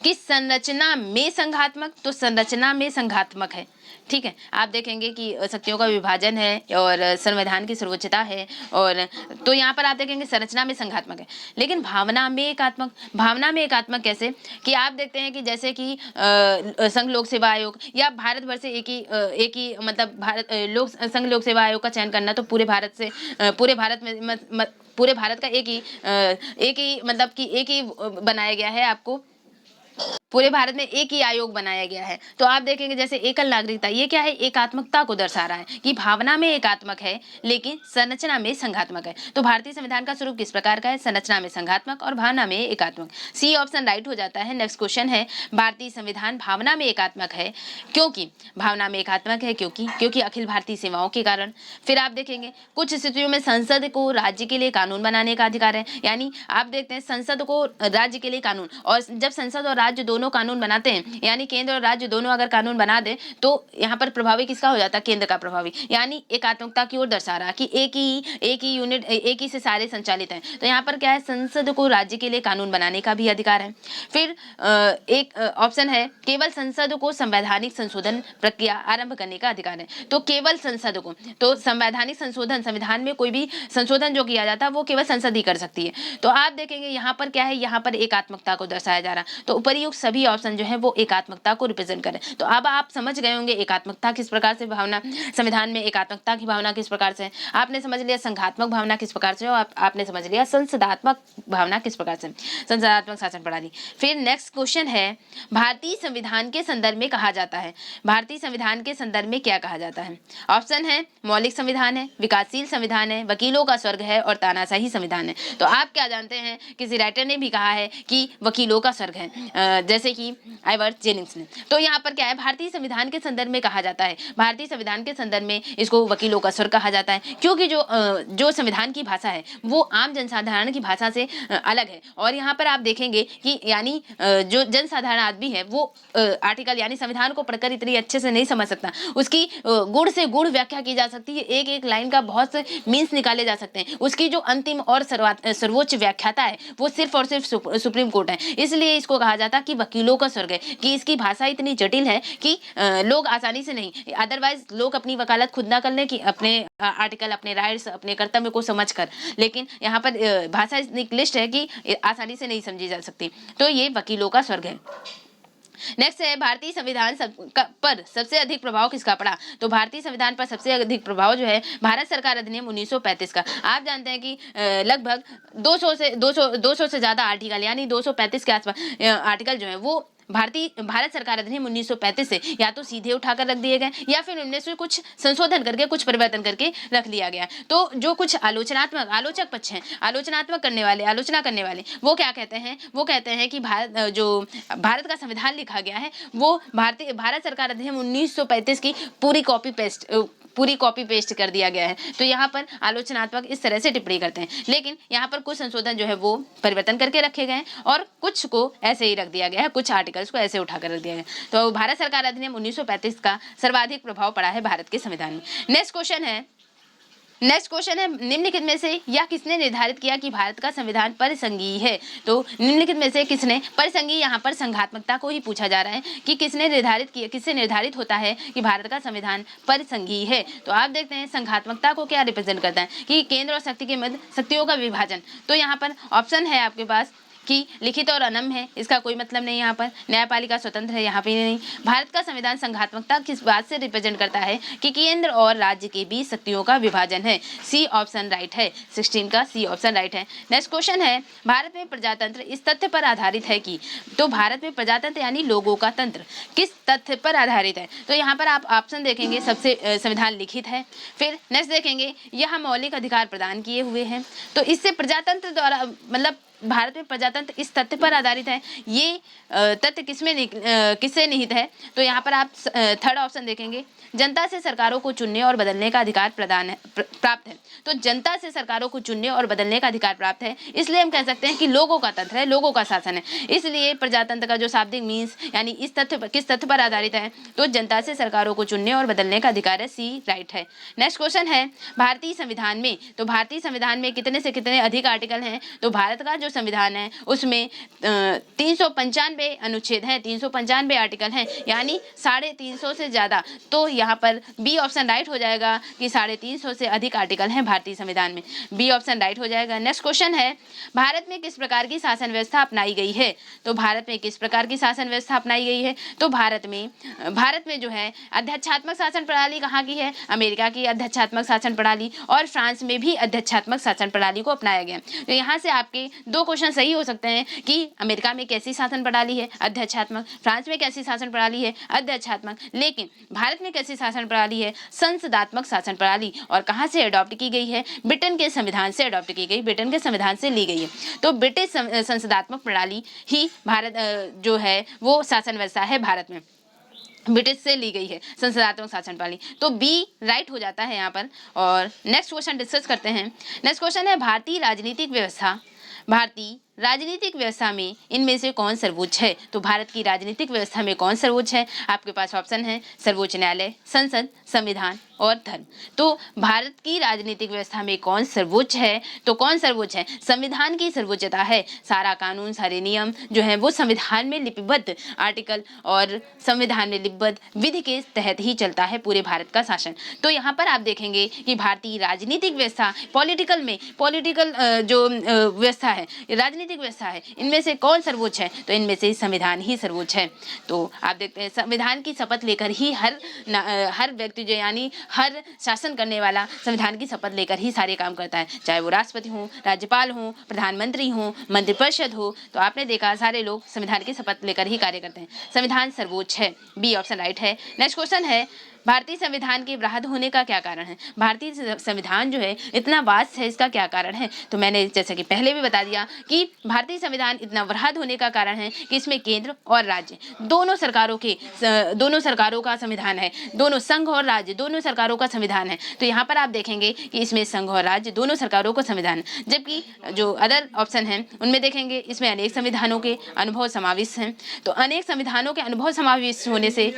कि संरचना में संघात्मक, तो संरचना में संघात्मक है। ठीक है, आप देखेंगे कि शक्तियों का विभाजन है और संविधान की सर्वोच्चता है, और तो यहाँ पर आप देखेंगे संरचना में संघात्मक है। लेकिन भावना में एकात्मक कैसे? कि आप देखते हैं कि जैसे कि संघ लोक सेवा आयोग या भारत भर से एक ही मतलब संघ लोक सेवा आयोग का चयन करना, तो पूरे भारत का एक ही मतलब कि एक ही बनाया गया है। आपको पूरे भारत में एक ही आयोग बनाया गया है। तो आप देखेंगे जैसे एकल नागरिकता, ये क्या है? एकात्मकता को दर्शा रहा है कि भावना में एकात्मक है लेकिन संरचना में संघात्मक है। तो भारतीय संविधान का स्वरूप किस प्रकार का है? संरचना में संघात्मक और भावना में एकात्मक। सी ऑप्शन राइट हो जाता है। नेक्स्ट क्वेश्चन है भारतीय संविधान भावना में एकात्मक है क्योंकि क्योंकि अखिल भारतीय सेवाओं के कारण। फिर आप देखेंगे कुछ स्थितियों में संसद को राज्य के लिए कानून बनाने का अधिकार है, यानी आप देखते हैं संसद को राज्य के लिए कानून, और जब संसद और राज्य दोनों दोनों कानून बनाते हैं, यानी केंद्र और राज्य दोनों अगर कानून बना दे तो यहाँ पर प्रभावी किसका हो जाता है, केंद्र का प्रभावी, यानी एकात्मकता की ओर दर्शा रहा कि एक ही यूनिट, एक ही से सारे संचालित हैं। तो यहाँ पर क्या है, संसद को राज्य के लिए कानून बनाने का भी अधिकार है। फिर एक ऑप्शन है, केवल संसद को संवैधानिक संशोधन प्रक्रिया आरंभ करने का अधिकार है। तो केवल संसद को, तो संवैधानिक संशोधन, संविधान में कोई भी संशोधन जो किया जाता है वो केवल संसद ही कर सकती है। तो आप देखेंगे यहाँ पर क्या है, यहाँ पर एकात्मकता को दर्शाया जा रहा है। तो उपयुक्त सभी ऑप्शन जो है वो एकात्मकता को रिप्रेजेंट करें। तो अब आप समझ गए होंगे एकात्मकता किस प्रकार से भावना, संविधान में एकात्मकता की भावना किस प्रकार से, आपने समझ लिया संघात्मक भावना किस प्रकार से, और आपने समझ लिया संसदात्मक भावना किस प्रकार से, संसदात्मक शासन प्रणाली। फिर नेक्स्ट क्वेश्चन है, भारतीय संविधान के संदर्भ में कहा जाता है, भारतीय संविधान के संदर्भ में क्या कहा जाता है? ऑप्शन है, मौलिक संविधान है, विकासशील संविधान है, वकीलों का स्वर्ग है और तानाशाही संविधान है। तो आप क्या जानते हैं, किसी राइटर ने भी कहा है कि वकीलों का स्वर्ग है, जैसे कि आइवर्ट जेनिंग्स ने। तो यहाँ पर क्या है, भारतीय संविधान के संदर्भ में कहा जाता है, भारतीय संविधान के संदर्भ में इसको वकीलों का स्वर्ग कहा जाता है, क्योंकि जो संविधान की भाषा है वो आम जनसाधारण की भाषा से अलग है। और यहाँ पर आप देखेंगे कि यानी जो जनसाधारण आदमी है वो आर्टिकल यानी संविधान को पढ़कर इतनी अच्छे से नहीं समझ सकता, उसकी गुण से गुण व्याख्या की जा सकती है, एक एक लाइन का बहुत से मीन्स निकाले जा सकते हैं। उसकी जो अंतिम और सर्वोच्च व्याख्याता है वो सिर्फ और सिर्फ सुप्रीम कोर्ट है। इसलिए इसको कहा जाता है कि वकीलों का स्वर्ग है, कि इसकी भाषा इतनी जटिल है कि लोग आसानी से नहीं, अदरवाइज लोग अपनी वकालत खुद ना कर लें कि अपने आर्टिकल, अपने राइट्स, अपने कर्तव्य को समझ कर, लेकिन यहाँ पर भाषा इतनी क्लिष्ट है कि आसानी से नहीं समझी जा सकती। तो ये वकीलों का स्वर्ग है। नेक्स्ट है, भारतीय संविधान पर सबसे अधिक प्रभाव किसका पड़ा? तो भारतीय संविधान पर सबसे अधिक प्रभाव जो है भारत सरकार अधिनियम 1935 का। आप जानते हैं कि लगभग 200 से ज्यादा आर्टिकल यानी 235 के आसपास आर्टिकल जो है वो भारत सरकार अधिनियम 1935 से या तो सीधे उठाकर रख दिए गए या फिर उनमें से कुछ संशोधन करके, कुछ परिवर्तन करके रख लिया गया। तो जो कुछ आलोचक पक्ष हैं, आलोचना करने वाले वो क्या कहते हैं, वो कहते हैं कि भारत का संविधान लिखा गया है वो भारत सरकार अधिनियम 1935 की पूरी कॉपी पेस्ट कर दिया गया है। तो यहाँ पर आलोचनात्मक इस तरह से टिप्पणी करते हैं, लेकिन यहाँ पर कुछ संशोधन जो है वो परिवर्तन करके रखे गए हैं और कुछ को ऐसे ही रख दिया गया है, कुछ आर्टिकल्स को ऐसे उठाकर रख दिया गया है। तो भारत सरकार अधिनियम 1935 का सर्वाधिक प्रभाव पड़ा है भारत के संविधान में। नेक्स्ट क्वेश्चन है, निम्नलिखित में से यह किसने निर्धारित किया कि भारत का संविधान परिसंघीय है? तो निम्नलिखित में से किसने, परिसंघीय यहाँ पर संघात्मकता को ही पूछा जा रहा है कि किसने निर्धारित किया, किससे निर्धारित होता है कि भारत का संविधान परिसंघीय है? तो आप देखते हैं संघात्मकता को क्या रिप्रेजेंट करता है कि केंद्र और शक्ति के मध्य शक्तियों का विभाजन। तो यहाँ पर ऑप्शन है आपके पास कि लिखित और अनम है, इसका कोई मतलब नहीं। यहाँ पर न्यायपालिका स्वतंत्र है, यहाँ पे नहीं। भारत का संविधान संघात्मकता किस बात से रिप्रेजेंट करता है कि केंद्र और राज्य के बीच शक्तियों का विभाजन है। सी ऑप्शन राइट है, 16 का सी ऑप्शन राइट है। नेक्स्ट क्वेश्चन है, भारत में प्रजातंत्र इस तथ्य पर आधारित है कि, तो भारत में प्रजातंत्र यानी लोगों का तंत्र किस तथ्य पर आधारित है? तो यहाँ पर आप ऑप्शन देखेंगे, सबसे संविधान लिखित है। फिर नेक्स्ट देखेंगे, यह मौलिक अधिकार प्रदान किए हुए हैं। तो इससे प्रजातंत्र द्वारा मतलब भारत में प्रजातंत्र इस तथ्य पर आधारित है, ये तथ्य किससे निहित है? तो यहाँ पर आप थर्ड ऑप्शन देखेंगे, जनता से सरकारों को चुनने और बदलने का अधिकार प्राप्त है। तो जनता से सरकारों को चुनने और बदलने का अधिकार प्राप्त है, इसलिए हम कह सकते हैं कि लोगों का तंत्र है, लोगों का शासन है। इसलिए प्रजातंत्र का जो शाब्दिक मीन्स यानी इस तथ्य पर, किस तथ्य पर आधारित है? तो जनता से सरकारों को चुनने और बदलने का अधिकार है, सी राइट है। नेक्स्ट क्वेश्चन है, भारतीय संविधान में, तो भारतीय संविधान में कितने से कितने अधिक आर्टिकल हैं? तो भारत का जो संविधान है उसमें 395 अनुच्छेद हैं, 395 आर्टिकल हैं, यानी 350 से ज्यादा। तो यहाँ पर बी ऑप्शन राइट हो जाएगा कि 350 से अधिक आर्टिकल हैं भारतीय संविधान में, बी ऑप्शन राइट हो जाएगा। नेक्स्ट क्वेश्चन है, भारत में किस प्रकार की शासन व्यवस्था अपनाई गई है? तो भारत में किस प्रकार की शासन व्यवस्था अपनाई गई है? तो भारत में जो है अध्यक्षात्मक शासन प्रणाली कहाँ की है? अमेरिका की अध्यक्षात्मक शासन प्रणाली, और फ्रांस में भी अध्यक्षात्मक शासन प्रणाली को अपनाया गया। तो यहाँ से आपके दो क्वेश्चन सही हो सकते हैं कि अमेरिका में कैसी शासन प्रणाली है? अध्यक्षात्मक। फ्रांस में कैसी शासन प्रणाली है? अध्यक्षात्मक। लेकिन भारत में कैसी शासन प्रणाली है? संसदात्मक शासन प्रणाली। और कहाँ से अडॉप्ट की गई है? ब्रिटेन के संविधान से अडॉप्ट की गई, ब्रिटेन के संविधान से ली गई है। तो ब्रिटिश संसदात्मक प्रणाली ही भारत जो है वो शासन व्यवस्था है, भारत में ब्रिटिश से ली गई है संसदात्मक शासन प्रणाली। तो बी राइट हो जाता है यहाँ पर। और नेक्स्ट क्वेश्चन डिस्कस करते हैं। नेक्स्ट क्वेश्चन है, भारतीय राजनीतिक व्यवस्था में इनमें से कौन सर्वोच्च है? तो भारत की राजनीतिक व्यवस्था में कौन सर्वोच्च है? आपके पास ऑप्शन है सर्वोच्च न्यायालय, संसद, संविधान और धर्म। तो भारत की राजनीतिक व्यवस्था में कौन सर्वोच्च है? तो कौन सर्वोच्च है? संविधान की सर्वोच्चता है। सारा कानून, सारे नियम जो है वो संविधान में लिपिबद्ध आर्टिकल और संविधान में लिपिबद्ध विधि के तहत ही चलता है पूरे भारत का शासन। तो यहाँ पर आप देखेंगे कि भारतीय राजनीतिक व्यवस्था पॉलिटिकल जो व्यवस्था है, राजनीतिक व्यवस्था है, इनमें से कौन सर्वोच्च है? तो इनमें से संविधान ही सर्वोच्च है। तो आप देखते हैं संविधान की शपथ लेकर ही हर व्यक्ति जो यानी हर शासन करने वाला संविधान की शपथ लेकर ही सारे काम करता है, चाहे वो राष्ट्रपति हो, राज्यपाल हो, प्रधानमंत्री हो, मंत्रिपरिषद हो। तो आपने देखा सारे लोग संविधान की शपथ लेकर ही कार्य करते हैं। संविधान सर्वोच्च है, बी ऑप्शन राइट है। नेक्स्ट क्वेश्चन है भारतीय संविधान के वृहद होने का क्या कारण है? भारतीय संविधान जो है इतना वास्ट है, इसका क्या कारण है? तो मैंने जैसे कि पहले भी बता दिया कि भारतीय संविधान इतना वृहद होने का कारण है कि इसमें केंद्र और राज्य दोनों सरकारों का संविधान है, दोनों संघ और राज्य दोनों सरकारों का संविधान है। तो यहाँ पर आप देखेंगे कि इसमें संघ और राज्य दोनों सरकारों का संविधान है, जबकि जो अदर ऑप्शन है उनमें देखेंगे इसमें अनेक संविधानों के अनुभव समाविष्ट हैं। तो अनेक संविधानों के अनुभव समाविष्ट होने से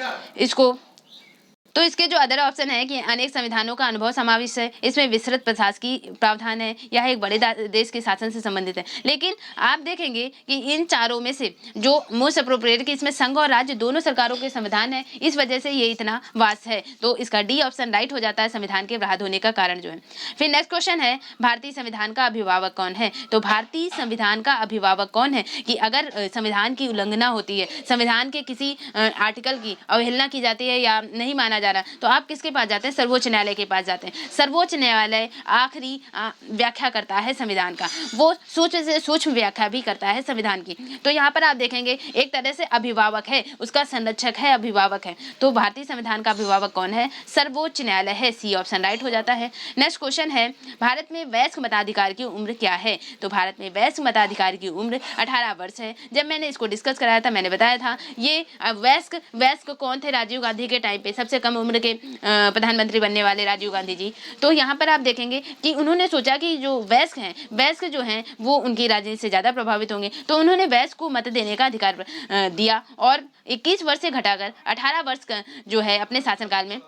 इसके जो अदर ऑप्शन है कि अनेक संविधानों का अनुभव समावेश है, इसमें विस्तृत प्रशासकीय प्रावधान है, यह एक बड़े देश के शासन से संबंधित है। लेकिन आप देखेंगे कि इन चारों में से जो मोस्ट अप्रोप्रिएट कि इसमें संघ और राज्य दोनों सरकारों के संविधान है, इस वजह से ये इतना वास्ट है। तो इसका डी ऑप्शन राइट हो जाता है, संविधान के वृहद होने का कारण जो है। फिर नेक्स्ट क्वेश्चन है भारतीय संविधान का अभिभावक कौन है? तो भारतीय संविधान का अभिभावक कौन है कि अगर संविधान की उल्लंघना होती है, संविधान के किसी आर्टिकल की अवहेलना की जाती है या नहीं माना जा रहा, तो आप किसके पास जाते हैं? सर्वोच्च न्यायालय के पास जाते हैं। सर्वोच्च न्यायालय आखिरी व्याख्या करता है संविधान का, वो सूक्ष्म से सूक्ष्म व्याख्या भी करता है संविधान की। तो यहाँ पर आप देखेंगे एक तरह से अभिभावक है, उसका संरक्षक है, अभिभावक है। तो भारतीय संविधान का अभिभावक कौन है? सर्वोच्च न्यायालय है, सी ऑप्शन राइट हो जाता है। नेक्स्ट क्वेश्चन है भारत में वयस्क मताधिकार की उम्र क्या है? तो भारत में वयस्क मताधिकार की उम्र 18 वर्ष है। जब मैंने इसको डिस्कस कराया था मैंने बताया था ये वयस्क कौन थे? राजीव गांधी के टाइम पे सबसे कम उम्र के प्रधानमंत्री बनने वाले राजीव गांधी जी। तो यहाँ पर आप देखेंगे कि उन्होंने सोचा कि जो वयस्क जो हैं वो उनकी राजनीति से ज़्यादा प्रभावित होंगे, तो उन्होंने वयस्क को मत देने का अधिकार दिया और 21 वर्ष से घटाकर 18 वर्ष का जो है अपने शासनकाल में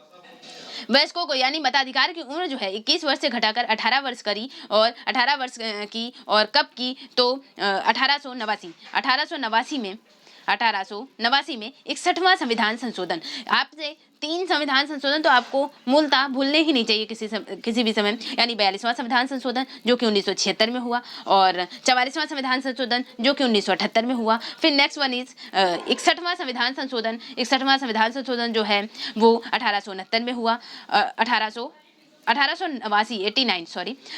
वयस्कों को यानी मताधिकार की उम्र जो है 21 वर्ष से घटाकर 18 वर्ष करी और 18 वर्ष की और कब की? तो 1889 में 61वां संविधान संशोधन। आपसे 3 संविधान संशोधन तो आपको मूलतः भूलने ही नहीं चाहिए किसी भी समय, यानी 42वां संविधान संशोधन जो कि 1976 में हुआ और 44वां संविधान संशोधन जो कि 1978 में हुआ। फिर नेक्स्ट वन इज 61वां संविधान संशोधन। 61वां संविधान संशोधन जो है वो 1869 में हुआ।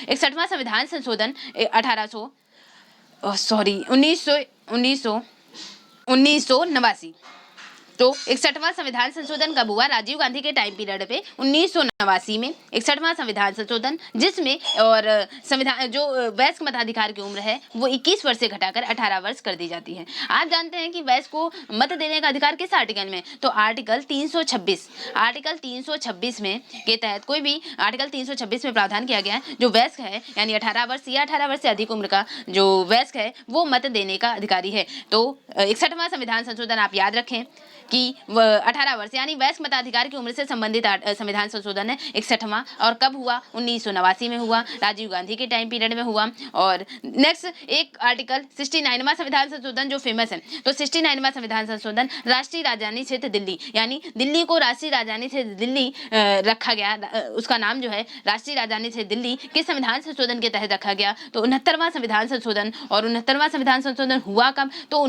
61वां संविधान संशोधन 1989। तो 61वां संविधान संशोधन कब हुआ? राजीव गांधी के टाइम पीरियड पे 1989 में 61वां संविधान संशोधन, जिसमें और संविधान जो वयस्क मताधिकार की उम्र है वो 21 वर्ष से घटाकर 18 वर्ष कर दी जाती है। आप जानते हैं कि वयस्क को मत देने का अधिकार किस आर्टिकल में? तो आर्टिकल 326 में के तहत कोई भी आर्टिकल 326 में प्रावधान किया गया है जो वयस्क है यानी 18 वर्ष या 18 वर्ष से अधिक उम्र का जो वयस्क है वो मत देने का अधिकारी है। तो 61वां संविधान संशोधन आप याद रखें कि 18 वर्ष यानी वयस्क मताधिकार की उम्र से संबंधित संविधान संशोधन है 61वां। और कब हुआ? 1989 में हुआ, राजीव गांधी के टाइम पीरियड में हुआ। और नेक्स्ट एक आर्टिकल 69वां संविधान संशोधन जो फेमस है, तो 69वां संविधान संशोधन राष्ट्रीय राजधानी क्षेत्र दिल्ली यानी दिल्ली को राष्ट्रीय राजधानी क्षेत्र दिल्ली रखा गया। उसका नाम जो है राष्ट्रीय राजधानी क्षेत्र दिल्ली किस संविधान संशोधन के तहत रखा गया? तो 69वां संविधान संशोधन। और 69वां संविधान संशोधन हुआ कब? तो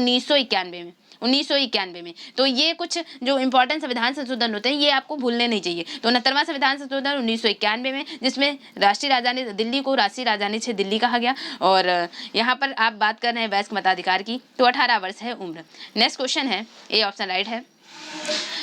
1991 में। तो ये कुछ जो इंपॉर्टेंट संविधान संशोधन होते हैं ये आपको भूलने नहीं चाहिए। तो 69वां संविधान संशोधन 1991 में, जिसमें राष्ट्रीय राजधानी दिल्ली को राष्ट्रीय राजधानी क्षेत्र दिल्ली कहा गया। और यहाँ पर आप बात कर रहे हैं वयस्क मताधिकार की, तो 18 वर्ष है उम्र। नेक्स्ट क्वेश्चन है, ए ऑप्शन राइट है।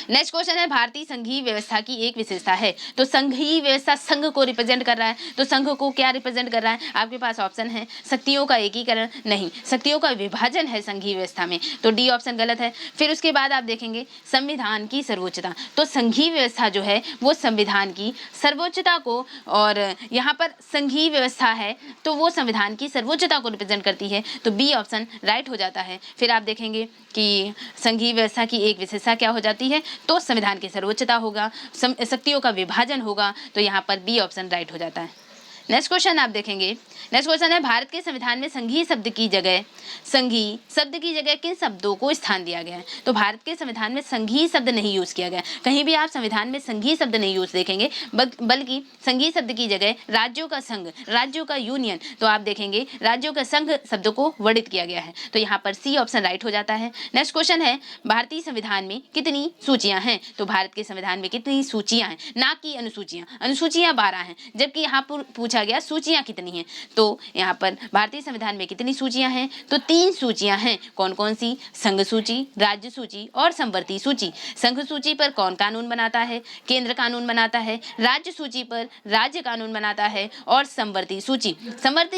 नेक्स्ट क्वेश्चन है भारतीय संघीय व्यवस्था की एक विशेषता है। तो संघीय व्यवस्था संघ को रिप्रेजेंट कर रहा है, तो संघ को क्या रिप्रेजेंट कर रहा है? आपके पास ऑप्शन है शक्तियों का एकीकरण, नहीं, शक्तियों का विभाजन है संघीय व्यवस्था में, तो डी ऑप्शन गलत है। फिर उसके बाद आप देखेंगे संविधान की सर्वोच्चता, तो संघीय व्यवस्था जो है वो संविधान की सर्वोच्चता को, और यहाँ पर संघीय व्यवस्था है तो वो संविधान की सर्वोच्चता को रिप्रेजेंट करती है, तो बी ऑप्शन राइट हो जाता है। फिर आप देखेंगे कि संघीय व्यवस्था की एक विशेषता क्या हो जाती है, तो संविधान की सर्वोच्चता होगा, शक्तियों का विभाजन होगा, तो यहाँ पर बी ऑप्शन राइट हो जाता है। नेक्स्ट क्वेश्चन आप देखेंगे, नेक्स्ट क्वेश्चन है भारत के संविधान में संघीय शब्द की जगह, संघीय शब्द की जगह किन शब्दों को स्थान दिया गया है? तो भारत के संविधान में संघीय शब्द नहीं यूज किया गया, कहीं भी आप संविधान में संघीय शब्द नहीं यूज देखेंगे, बल्कि संघीय शब्द की जगह राज्यों का संघ, राज्यों का यूनियन, तो आप देखेंगे राज्यों का संघ शब्द को वर्णित किया गया है, तो यहाँ पर सी ऑप्शन राइट हो जाता है। नेक्स्ट क्वेश्चन है भारतीय संविधान में कितनी सूचियां हैं? तो भारत के संविधान में कितनी सूचियां हैं, ना कि अनुसूचियां, अनुसूचियां 12 हैं, जबकि यहाँ पर पूछा गया सूचियां कितनी हैं, तो यहाँ पर भारतीय संविधान में कितनी सूचियां हैं? तो 3 सूचियां हैं। कौन कौन सी? संघ सूची, राज्य सूची और संवर्ती सूची। संघ सूची पर कौन कानून बनाता है? केंद्र कानून बनाता है। राज्य सूची पर राज्य कानून बनाता है, और संवर्ती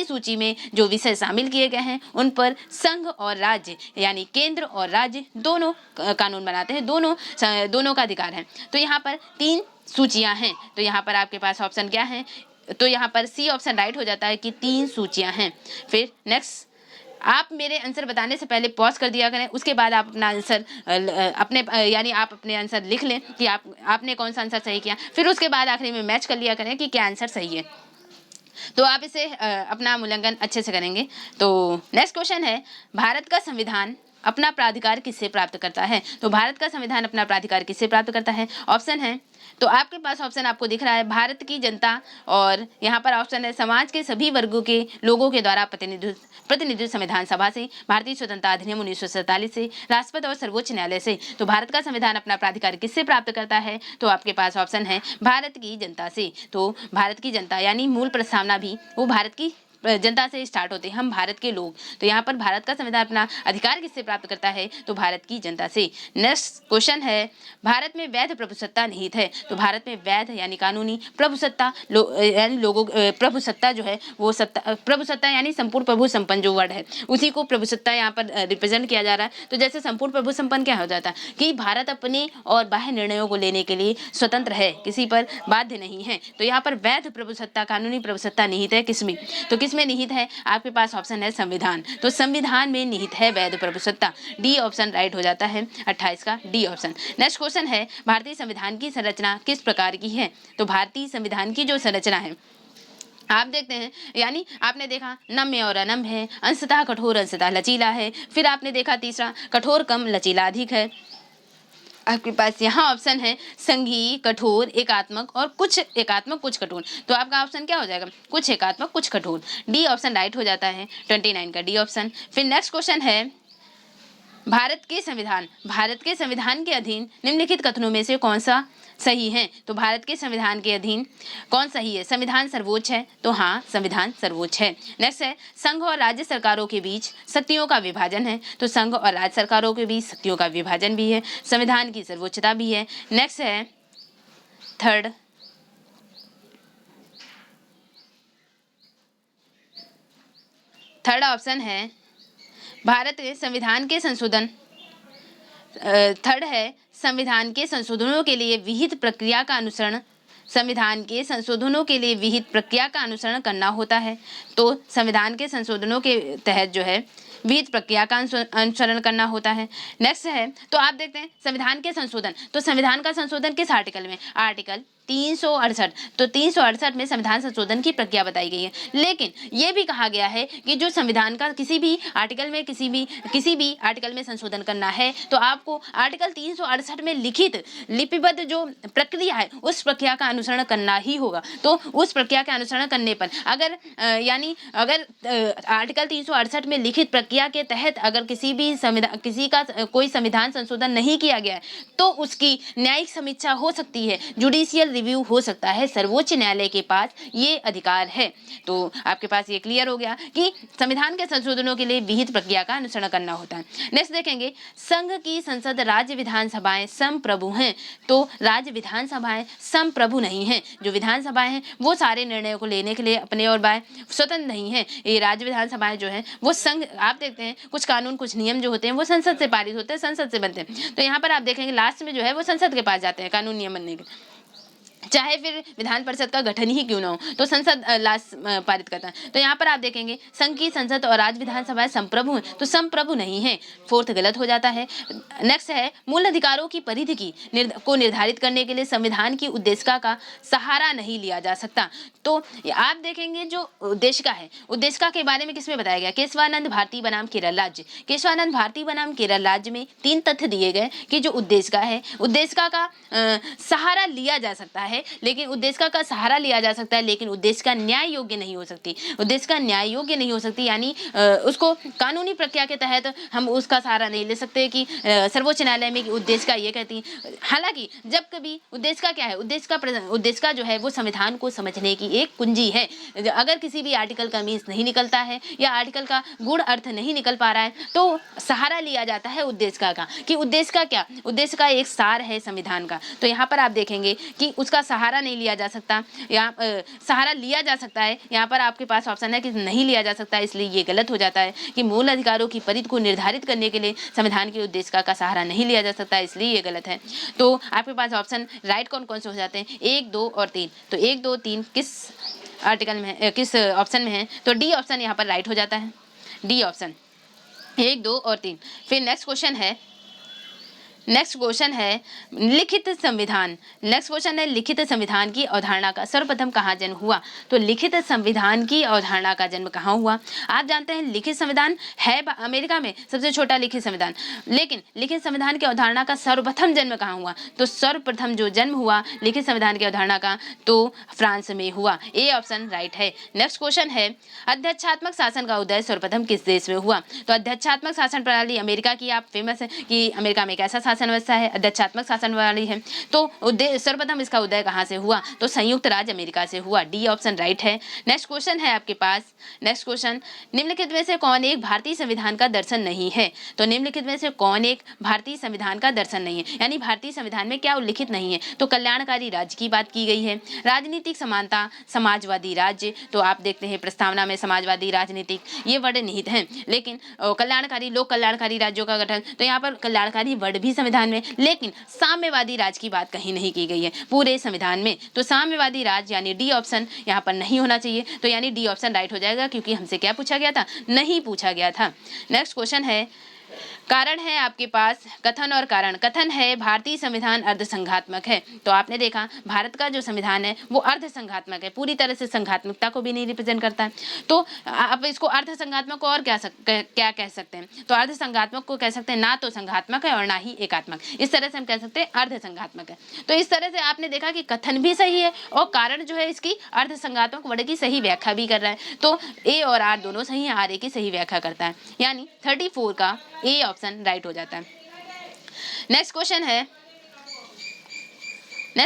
सूची में जो विषय शामिल किए गए हैं उन पर संघ और राज्य यानी केंद्र और राज्य दोनों कानून बनाते हैं, दोनों का अधिकार है। तो यहाँ पर 3 सूचियां हैं, तो यहाँ पर आपके पास ऑप्शन क्या है? तो यहाँ पर सी ऑप्शन राइट हो जाता है कि 3 सूचियां हैं। फिर नेक्स्ट, आप मेरे आंसर बताने से पहले पॉज कर दिया करें, उसके बाद आप अपना आंसर यानी आप अपने आंसर लिख लें कि आपने कौन सा आंसर सही किया, फिर उसके बाद आखिरी में मैच कर लिया करें कि क्या आंसर सही है, तो आप इसे अपना मूल्यांकन अच्छे से करेंगे। तो नेक्स्ट क्वेश्चन है भारत का संविधान अपना प्राधिकार किससे प्राप्त करता है? तो भारत का संविधान अपना प्राधिकार किससे प्राप्त करता है? ऑप्शन है, तो आपके पास ऑप्शन आपको दिख रहा है भारत की जनता, और यहाँ पर ऑप्शन है समाज के सभी वर्गों के लोगों के द्वारा प्रतिनिधित्व संविधान सभा से, भारतीय स्वतंत्रता अधिनियम 1947 से, राष्ट्रपति और सर्वोच्च न्यायालय से। तो भारत का संविधान अपना प्राधिकार किससे प्राप्त करता है? तो आपके पास ऑप्शन है भारत की जनता से। तो भारत की जनता यानी मूल प्रस्तावना भी वो भारत की जनता से स्टार्ट होते हैं, हम भारत के लोग। तो यहाँ पर भारत का संविधान अपना अधिकार किससे प्राप्त करता है? तो भारत की जनता से। नेक्स्ट क्वेश्चन है भारत में वैध प्रभुसत्ता निहित है? तो भारत में वैध यानी कानूनी, प्रभुसत्ता यानी लोगों प्रभुसत्ता जो है वो सत्ता, प्रभुसत्ता यानी संपूर्ण प्रभु संपन्न जो वर्ड है उसी को प्रभुसत्ता यहाँ पर रिप्रेजेंट किया जा रहा है। तो जैसे संपूर्ण प्रभु संपन्न क्या हो जाता है कि भारत अपने और बाह्य निर्णयों को लेने के लिए स्वतंत्र है, किसी पर बाध्य नहीं है। तो यहाँ पर वैध प्रभुसत्ता, कानूनी प्रभुसत्ता निहित है किसमें? तो किसमें निहित है? आपके पास ऑप्शन है संविधान, तो संविधान में निहित है वैध प्रभुसत्ता। डी ऑप्शन राइट हो जाता है 28 का डी ऑप्शन। नेक्स्ट क्वेश्चन है भारतीय संविधान की संरचना किस प्रकार की है? तो भारतीय संविधान की जो संरचना है आप देखते हैं, यानी आपने देखा नम्य और अनम्य है, अंशतः कठोर अंशतः लचीला है, फिर आपने देखा तीसरा कठोर कम लचीला अधिक है। आपके पास यहाँ ऑप्शन है संघीय, कठोर, एकात्मक और कुछ एकात्मक कुछ कठोर। तो आपका ऑप्शन क्या हो जाएगा? कुछ एकात्मक कुछ कठोर। डी ऑप्शन राइट हो जाता है 29 का डी ऑप्शन। फिर नेक्स्ट क्वेश्चन है भारत के संविधान के अधीन निम्नलिखित कथनों में से कौन सा सही है? तो भारत के संविधान के अधीन कौन सही है? संविधान सर्वोच्च है, तो हाँ संविधान सर्वोच्च है। नेक्स्ट है संघ और राज्य सरकारों के बीच शक्तियों का विभाजन है, तो संघ और राज्य सरकारों के बीच शक्तियों का विभाजन भी है, संविधान की सर्वोच्चता भी है। नेक्स्ट है थर्ड ऑप्शन है भारत के संविधान के संशोधन, थर्ड है संविधान के संशोधनों के लिए विहित प्रक्रिया का अनुसरण, संविधान के संशोधनों के लिए विहित प्रक्रिया का अनुसरण करना होता है। तो संविधान के संशोधनों के तहत जो है विहित प्रक्रिया का अनुसरण करना होता है। नेक्स्ट है, तो आप देखते हैं संविधान के संशोधन, तो संविधान का संशोधन किस आर्टिकल में? आर्टिकल 368। तो 368 में संविधान संशोधन की प्रक्रिया बताई गई है, लेकिन ये भी कहा गया है कि जो संविधान का किसी भी आर्टिकल में आर्टिकल में संशोधन करना है तो आपको आर्टिकल 368 में लिखित लिपिबद्ध जो प्रक्रिया है उस प्रक्रिया का अनुसरण करना ही होगा। तो उस प्रक्रिया के अनुसरण करने पर अगर आर्टिकल 368 में लिखित प्रक्रिया के तहत अगर किसी का कोई संविधान संशोधन नहीं किया गया है तो उसकी न्यायिक समीक्षा हो सकती है, जुडिशियल रिव्यू हो सकता है, सर्वोच्च न्यायालय के पास ये अधिकार है। तो आपके पास ये क्लियर हो गया कि संविधान के संशोधनों के लिए विहित प्रक्रिया का अनुसरण करना होता है। नेक्स्ट देखेंगे, संघ की संसद राज्य विधानसभाएं संप्रभु हैं। तो राज्य विधानसभाएं संप्रभु नहीं हैं। जो विधानसभाएं हैं वो सारे निर्णयों को लेने के लिए अपने और बाय स्वतंत्र नहीं है। ये राज्य विधानसभाएं जो है वो संघ, आप देखते हैं कुछ कानून कुछ नियम जो होते हैं वो संसद से पारित होते हैं, संसद से बनते हैं। तो यहाँ पर आप देखेंगे लास्ट में जो है वो संसद के पास जाते हैं कानून नियम बनने के, चाहे फिर विधान परिषद का गठन ही क्यों ना हो, तो संसद लास्ट पारित करता है। तो यहाँ पर आप देखेंगे संघ की संसद और राज्य विधानसभाएं संप्रभु हैं, तो संप्रभु नहीं है, फोर्थ गलत हो जाता है। नेक्स्ट है, मूल अधिकारों की परिधि को निर्धारित करने के लिए संविधान की उद्देशिका का सहारा नहीं लिया जा सकता। तो आप देखेंगे जो उद्देशिका है, उद्देशिका के बारे में किसमें बताया गया, केशवानंद भारती बनाम केरल राज्य। केशवानंद भारती बनाम केरल राज्य में 3 तथ्य दिए गए कि जो उद्देशिका है, उद्देशिका का सहारा लिया जा सकता है, लेकिन उद्देशिका का सहारा लिया जा सकता है, लेकिन उद्देशिका न्याय योग्य नहीं हो सकती। उद्देशिका न्याय योग्य नहीं हो सकती, यानी उसको कानूनी प्रक्रिया के तहत हम उसका सहारा नहीं ले सकते कि सर्वोच्च न्यायालय में उद्देशिका ये कहती। हालांकि जब कभी उद्देशिका क्या है, उद्देशिका जो है वो संविधान को समझने की एक कुंजी है। अगर किसी भी आर्टिकल का मीन्स नहीं निकलता है या आर्टिकल का गुण अर्थ नहीं निकल पा रहा है, तो सहारा लिया जाता है उद्देशिका का, कि उद्देशिका क्या, उद्देशिका एक सार है संविधान का। तो यहाँ पर आप देखेंगे कि उसका सहारा नहीं लिया जा सकता, या सहारा लिया जा सकता है। यहाँ पर आपके पास ऑप्शन है कि नहीं लिया जा सकता, इसलिए ये गलत हो जाता है कि मूल अधिकारों की परिधि को निर्धारित करने के लिए संविधान की उद्देशिका का सहारा नहीं लिया जा सकता, इसलिए ये गलत है। तो आपके पास ऑप्शन राइट कौन कौन से हो जाते हैं, 1, 2 और 3। तो 1, 2, 3 किस आर्टिकल में, किस ऑप्शन में है, तो डी ऑप्शन यहाँ पर राइट हो जाता है, डी ऑप्शन 1, 2 और 3। फिर नेक्स्ट क्वेश्चन है लिखित संविधान। नेक्स्ट क्वेश्चन है लिखित संविधान की अवधारणा का सर्वप्रथम कहाँ जन्म हुआ। तो लिखित संविधान की अवधारणा का जन्म कहाँ हुआ। आप जानते हैं लिखित संविधान है अमेरिका में सबसे छोटा लिखित संविधान, लेकिन लिखित संविधान की अवधारणा का सर्वप्रथम जन्म कहाँ हुआ। तो सर्वप्रथम जो जन्म हुआ लिखित संविधान की अवधारणा का, तो फ्रांस में हुआ, ए ऑप्शन राइट है। नेक्स्ट क्वेश्चन है अध्यक्षात्मक शासन का उदय सर्वप्रथम किस देश में हुआ। तो अध्यक्षात्मक शासन प्रणाली अमेरिका की आप फेमस है कि अमेरिका में एक ऐसा शासन व्यवस्था है, अध्यक्षात्मक शासन प्रणाली है। तो सर्वप्रथम इसका उदय कहाँ से हुआ, तो संयुक्त राज्य अमेरिका से हुआ, डी ऑप्शन राइट है। नेक्स्ट क्वेश्चन है आपके पास, नेक्स्ट क्वेश्चन, निम्नलिखित में से कौन एक भारतीय संविधान का दर्शन नहीं है। तो निम्नलिखित में से कौन एक भारतीय संविधान का दर्शन नहीं है, यानी भारतीय संविधान में क्या उल्लिखित नहीं है। तो कल्याणकारी राज्य की बात की गई है, राजनीतिक समानता, समाजवादी राज्य। तो आप देखते हैं प्रस्तावना में समाजवादी, राजनीतिक ये वर्ड निहित हैं, लेकिन कल्याणकारी, लोक कल्याणकारी राज्यों का गठन, तो यहाँ पर कल्याणकारी वर्ड भी संविधान में, लेकिन साम्यवादी राज्य की बात कहीं नहीं की गई है पूरे संविधान में। तो साम्यवादी राज्य यानी डी ऑप्शन यहाँ पर नहीं होना चाहिए, तो यानी डी ऑप्शन राइट हो जाएगा, क्योंकि हमसे क्या पूछा गया था, नहीं पूछा गया था। नेक्स्ट क्वेश्चन है, कारण है आपके पास कथन और कारण। कथन है भारतीय संविधान अर्धसंघात्मक है। तो आपने देखा भारत का जो संविधान है वो अर्धसंघात्मक है, पूरी तरह से संघात्मकता को भी नहीं रिप्रेजेंट करता है। तो आप इसको अर्धसंघात्मक को और क्या कह सकते हैं, तो अर्धसंघात्मक को कह सकते हैं ना तो संघात्मक है और ना ही एकात्मक, इस तरह से हम कह सकते हैं अर्धसंघात्मक है। तो इस तरह से आपने देखा कि कथन भी सही है और कारण जो है इसकी अर्धसंघात्मक वर्ड की सही व्याख्या भी कर रहा है। तो ए और आर दोनों सही है, आर ए की सही व्याख्या करता है, यानी 34 का ए ऑप्शन राइट हो जाता है। नेक्स्ट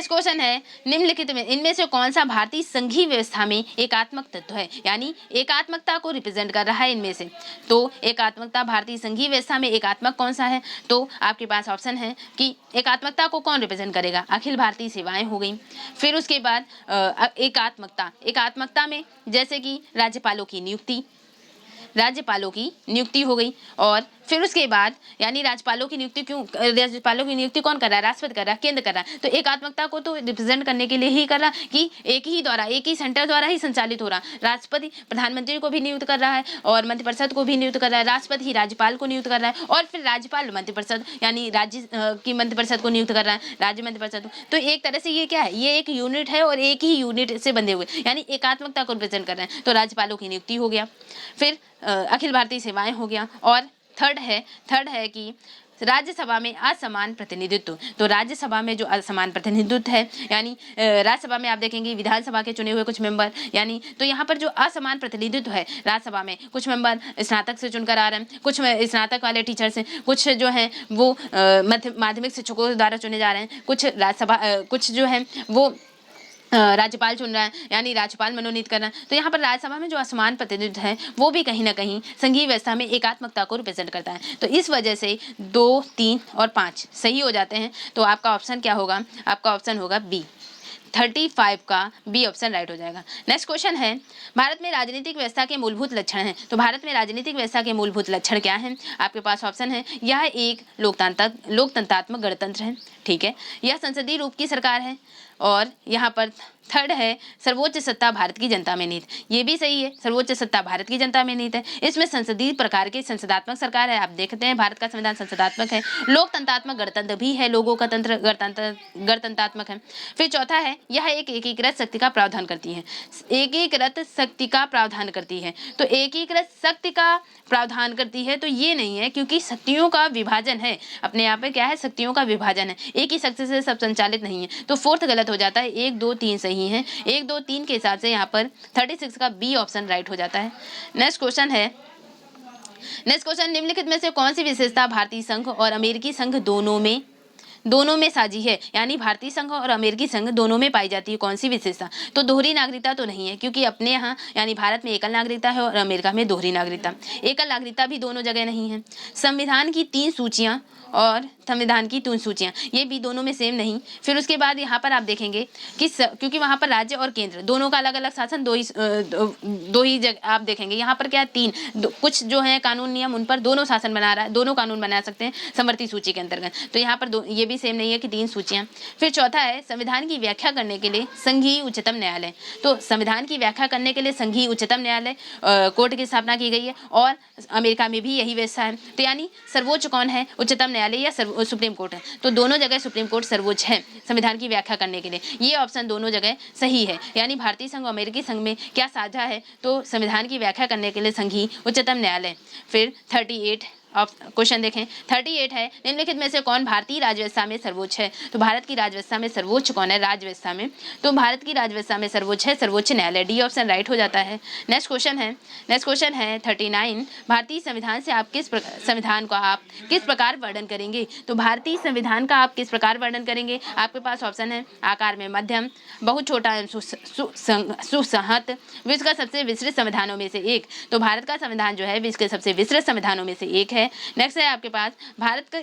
क्वेश्चन है निम्नलिखित में इनमें से कौन सा भारतीय संघीय व्यवस्था में एकात्मक तत्व है, यानी एकात्मकता को रिप्रेजेंट कर रहा है इनमें से। तो एकात्मकता भारतीय संघीय व्यवस्था में एकात्मक कौन सा है, तो आपके पास ऑप्शन है कि एकात्मकता को कौन रिप्रेजेंट करेगा, अखिल भारतीय सेवाएं हो गई। फिर उसके बाद एकात्मकता में जैसे कि राज्यपालों की नियुक्ति हो गई, और फिर उसके बाद यानी राज्यपालों की नियुक्ति कौन कर रहा है, राष्ट्रपति कर रहा है, केंद्र कर रहा है। तो एकात्मकता को तो रिप्रेजेंट करने के लिए ही कर रहा कि एक ही सेंटर द्वारा ही संचालित हो रहा। राष्ट्रपति प्रधानमंत्री को भी नियुक्त कर रहा है और मंत्रिपरिषद को भी नियुक्त कर रहा है, राष्ट्रपति ही राज्यपाल को नियुक्त कर रहा है, और फिर राज्यपाल मंत्रिपरिषद यानी राज्य की मंत्रिपरिषद को नियुक्त कर रहा है, राज्य मंत्रिपरिषद। तो एक तरह से ये क्या है, ये एक यूनिट है और एक ही यूनिट से बंधे हुए, यानी एकात्मकता को रिप्रेजेंट कर रहे हैं। तो राज्यपालों की नियुक्ति हो गया, फिर अखिल भारतीय सेवाएं हो गया, और थर्ड है कि राज्यसभा में असमान प्रतिनिधित्व। तो राज्यसभा में जो असमान प्रतिनिधित्व है, यानी राज्यसभा में आप देखेंगे विधानसभा के चुने हुए कुछ मेंबर, यानी तो यहाँ पर जो असमान प्रतिनिधित्व है राज्यसभा में, कुछ मेंबर स्नातक से चुनकर आ रहे हैं, कुछ स्नातक वाले टीचर से, कुछ जो हैं वो माध्यमिक शिक्षकों द्वारा चुने जा रहे हैं, कुछ जो है वो राज्यपाल चुन रहा है, यानी राज्यपाल मनोनीत कर रहा है। तो यहाँ पर राज्यसभा में जो असमान प्रतिनिधित्व है वो भी कहीं ना कहीं संघीय व्यवस्था में एकात्मकता को रिप्रेजेंट करता है। तो इस वजह से 2, 3 और 5 सही हो जाते हैं। तो आपका ऑप्शन क्या होगा? आपका ऑप्शन होगा बी, 35 का बी ऑप्शन राइट हो जाएगा। नेक्स्ट क्वेश्चन है, भारत में राजनीतिक व्यवस्था के मूलभूत लक्षण हैं। तो भारत में राजनीतिक व्यवस्था के मूलभूत लक्षण क्या हैं? आपके पास ऑप्शन है, यह एक लोकतंत्रात्मक गणतंत्र है, ठीक है, यह संसदीय रूप की सरकार है, और यहाँ पर थर्ड है, सर्वोच्च सत्ता भारत की जनता में निहित। ये भी सही है, सर्वोच्च सत्ता भारत की जनता में निहित है। इसमें संसदीय प्रकार की संसदात्मक सरकार है। आप देखते हैं भारत का संविधान संसदात्मक है, लोकतंत्रात्मक गणतंत्र भी है, लोगों का तंत्र गणतंत्रात्मक है। फिर चौथा है, यह एक एकीकृत शक्ति का प्रावधान करती है। एकीकृत शक्ति का प्रावधान करती है, तो एकीकृत शक्ति का प्रावधान करती है तो ये नहीं है, क्योंकि शक्तियों का विभाजन है, अपने आप में क्या है, शक्तियों का विभाजन है, एक ही शक्ति से सब संचालित नहीं है। तो फोर्थ गलत हो जाता है, 1, 2, 3 सही है। 1, 2, 3 के हिसाब से यहाँ पर 36 का बी ऑप्शन राइट हो जाता है। नेक्स्ट क्वेश्चन है, नेक्स्ट क्वेश्चन, निम्नलिखित में से कौन सी विशेषता भारतीय संघ और अमेरिकी संघ दोनों में साझी है, यानी भारतीय संघ और अमेरिकी संघ दोनों में पाई जाती है कौन सी विशेषता? तो दोहरी नागरिकता तो नहीं है, क्योंकि अपने यहाँ यानी भारत में एकल नागरिकता है और अमेरिका में दोहरी नागरिकता। एकल नागरिकता भी दोनों जगह नहीं है। संविधान की 3 सूचियाँ और संविधान की 3 सूचियाँ, ये भी दोनों में सेम नहीं। फिर उसके बाद यहाँ पर आप देखेंगे कि क्योंकि वहाँ पर राज्य और केंद्र दोनों का अलग अलग शासन, दो ही जगह आप देखेंगे। यहाँ पर क्या 3 कुछ जो है कानून नियम, उन पर दोनों शासन बना रहा है, दोनों कानून बना सकते हैं समवर्ती सूची के अंतर्गत। तो यहाँ पर ये भी सेम नहीं है कि 3 सूचियाँ। फिर चौथा है, संविधान की व्याख्या करने के लिए संघीय उच्चतम न्यायालय। तो संविधान की व्याख्या करने के लिए संघीय उच्चतम न्यायालय कोर्ट की स्थापना की गई है, और अमेरिका में भी यही व्यवस्था है। तो यानी सर्वोच्च कौन है, उच्चतम न्यायालय या सुप्रीम कोर्ट है? तो दोनों जगह सुप्रीम कोर्ट सर्वोच्च है संविधान की व्याख्या करने के लिए। ये ऑप्शन दोनों जगह सही है, यानी भारतीय संघ और अमेरिकी संघ में क्या साझा है? तो संविधान की व्याख्या करने के लिए संघीय उच्चतम न्यायालय। फिर 38 क्वेश्चन देखें, 38 है, निम्नलिखित में से कौन भारतीय राज्यव्यवस्था में सर्वोच्च है? तो भारत की राज्यव्यवस्था में सर्वोच्च कौन है राज्यव्यवस्था में? तो भारत की राज्यव्यवस्था में सर्वोच्च है सर्वोच्च न्यायालय, डी ऑप्शन राइट हो जाता है। नेक्स्ट क्वेश्चन है 39, भारतीय संविधान से आप संविधान का आप किस प्रकार वर्णन करेंगे? तो भारतीय संविधान का आप किस प्रकार वर्णन करेंगे? आपके पास ऑप्शन है, आकार में मध्यम, बहुत छोटा एवं सुसंहत, विश्व का सबसे विस्तृत संविधानों में से एक। तो भारत का संविधान जो है विश्व के सबसे विस्तृत संविधानों में से एक है। नेक्स्ट है आपके पास, भारत का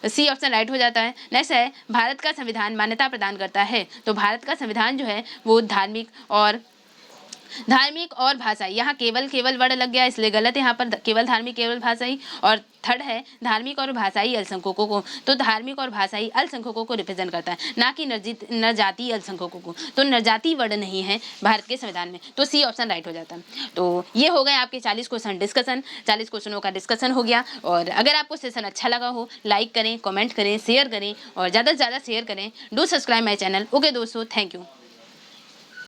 सी ऑप्शन राइट हो जाता है। नेक्स्ट है, भारत का संविधान मान्यता प्रदान करता है। तो भारत का संविधान जो है वो धार्मिक और भाषाई, यहाँ केवल वर्ड लग गया इसलिए गलत है, यहाँ पर केवल धार्मिक केवल भाषाई। और थर्ड है, धार्मिक और भाषाई अल्पसंख्यकों को। तो धार्मिक और भाषाई अल्पसंख्यकों को रिप्रेजेंट करता है, ना कि नरजाति अल्पसंख्यकों को। तो नरजाति वर्ड नहीं है भारत के संविधान में, तो सी ऑप्शन राइट हो जाता है। तो ये हो गए आपके 40 क्वेश्चन डिस्कशन, 40 क्वेश्चनों का डिस्कशन हो गया। और अगर आपको सेशन अच्छा लगा हो, लाइक करें, कमेंट करें, शेयर करें और ज़्यादा से ज़्यादा शेयर करें। Do subscribe my channel. Okay दोस्तों, थैंक यू।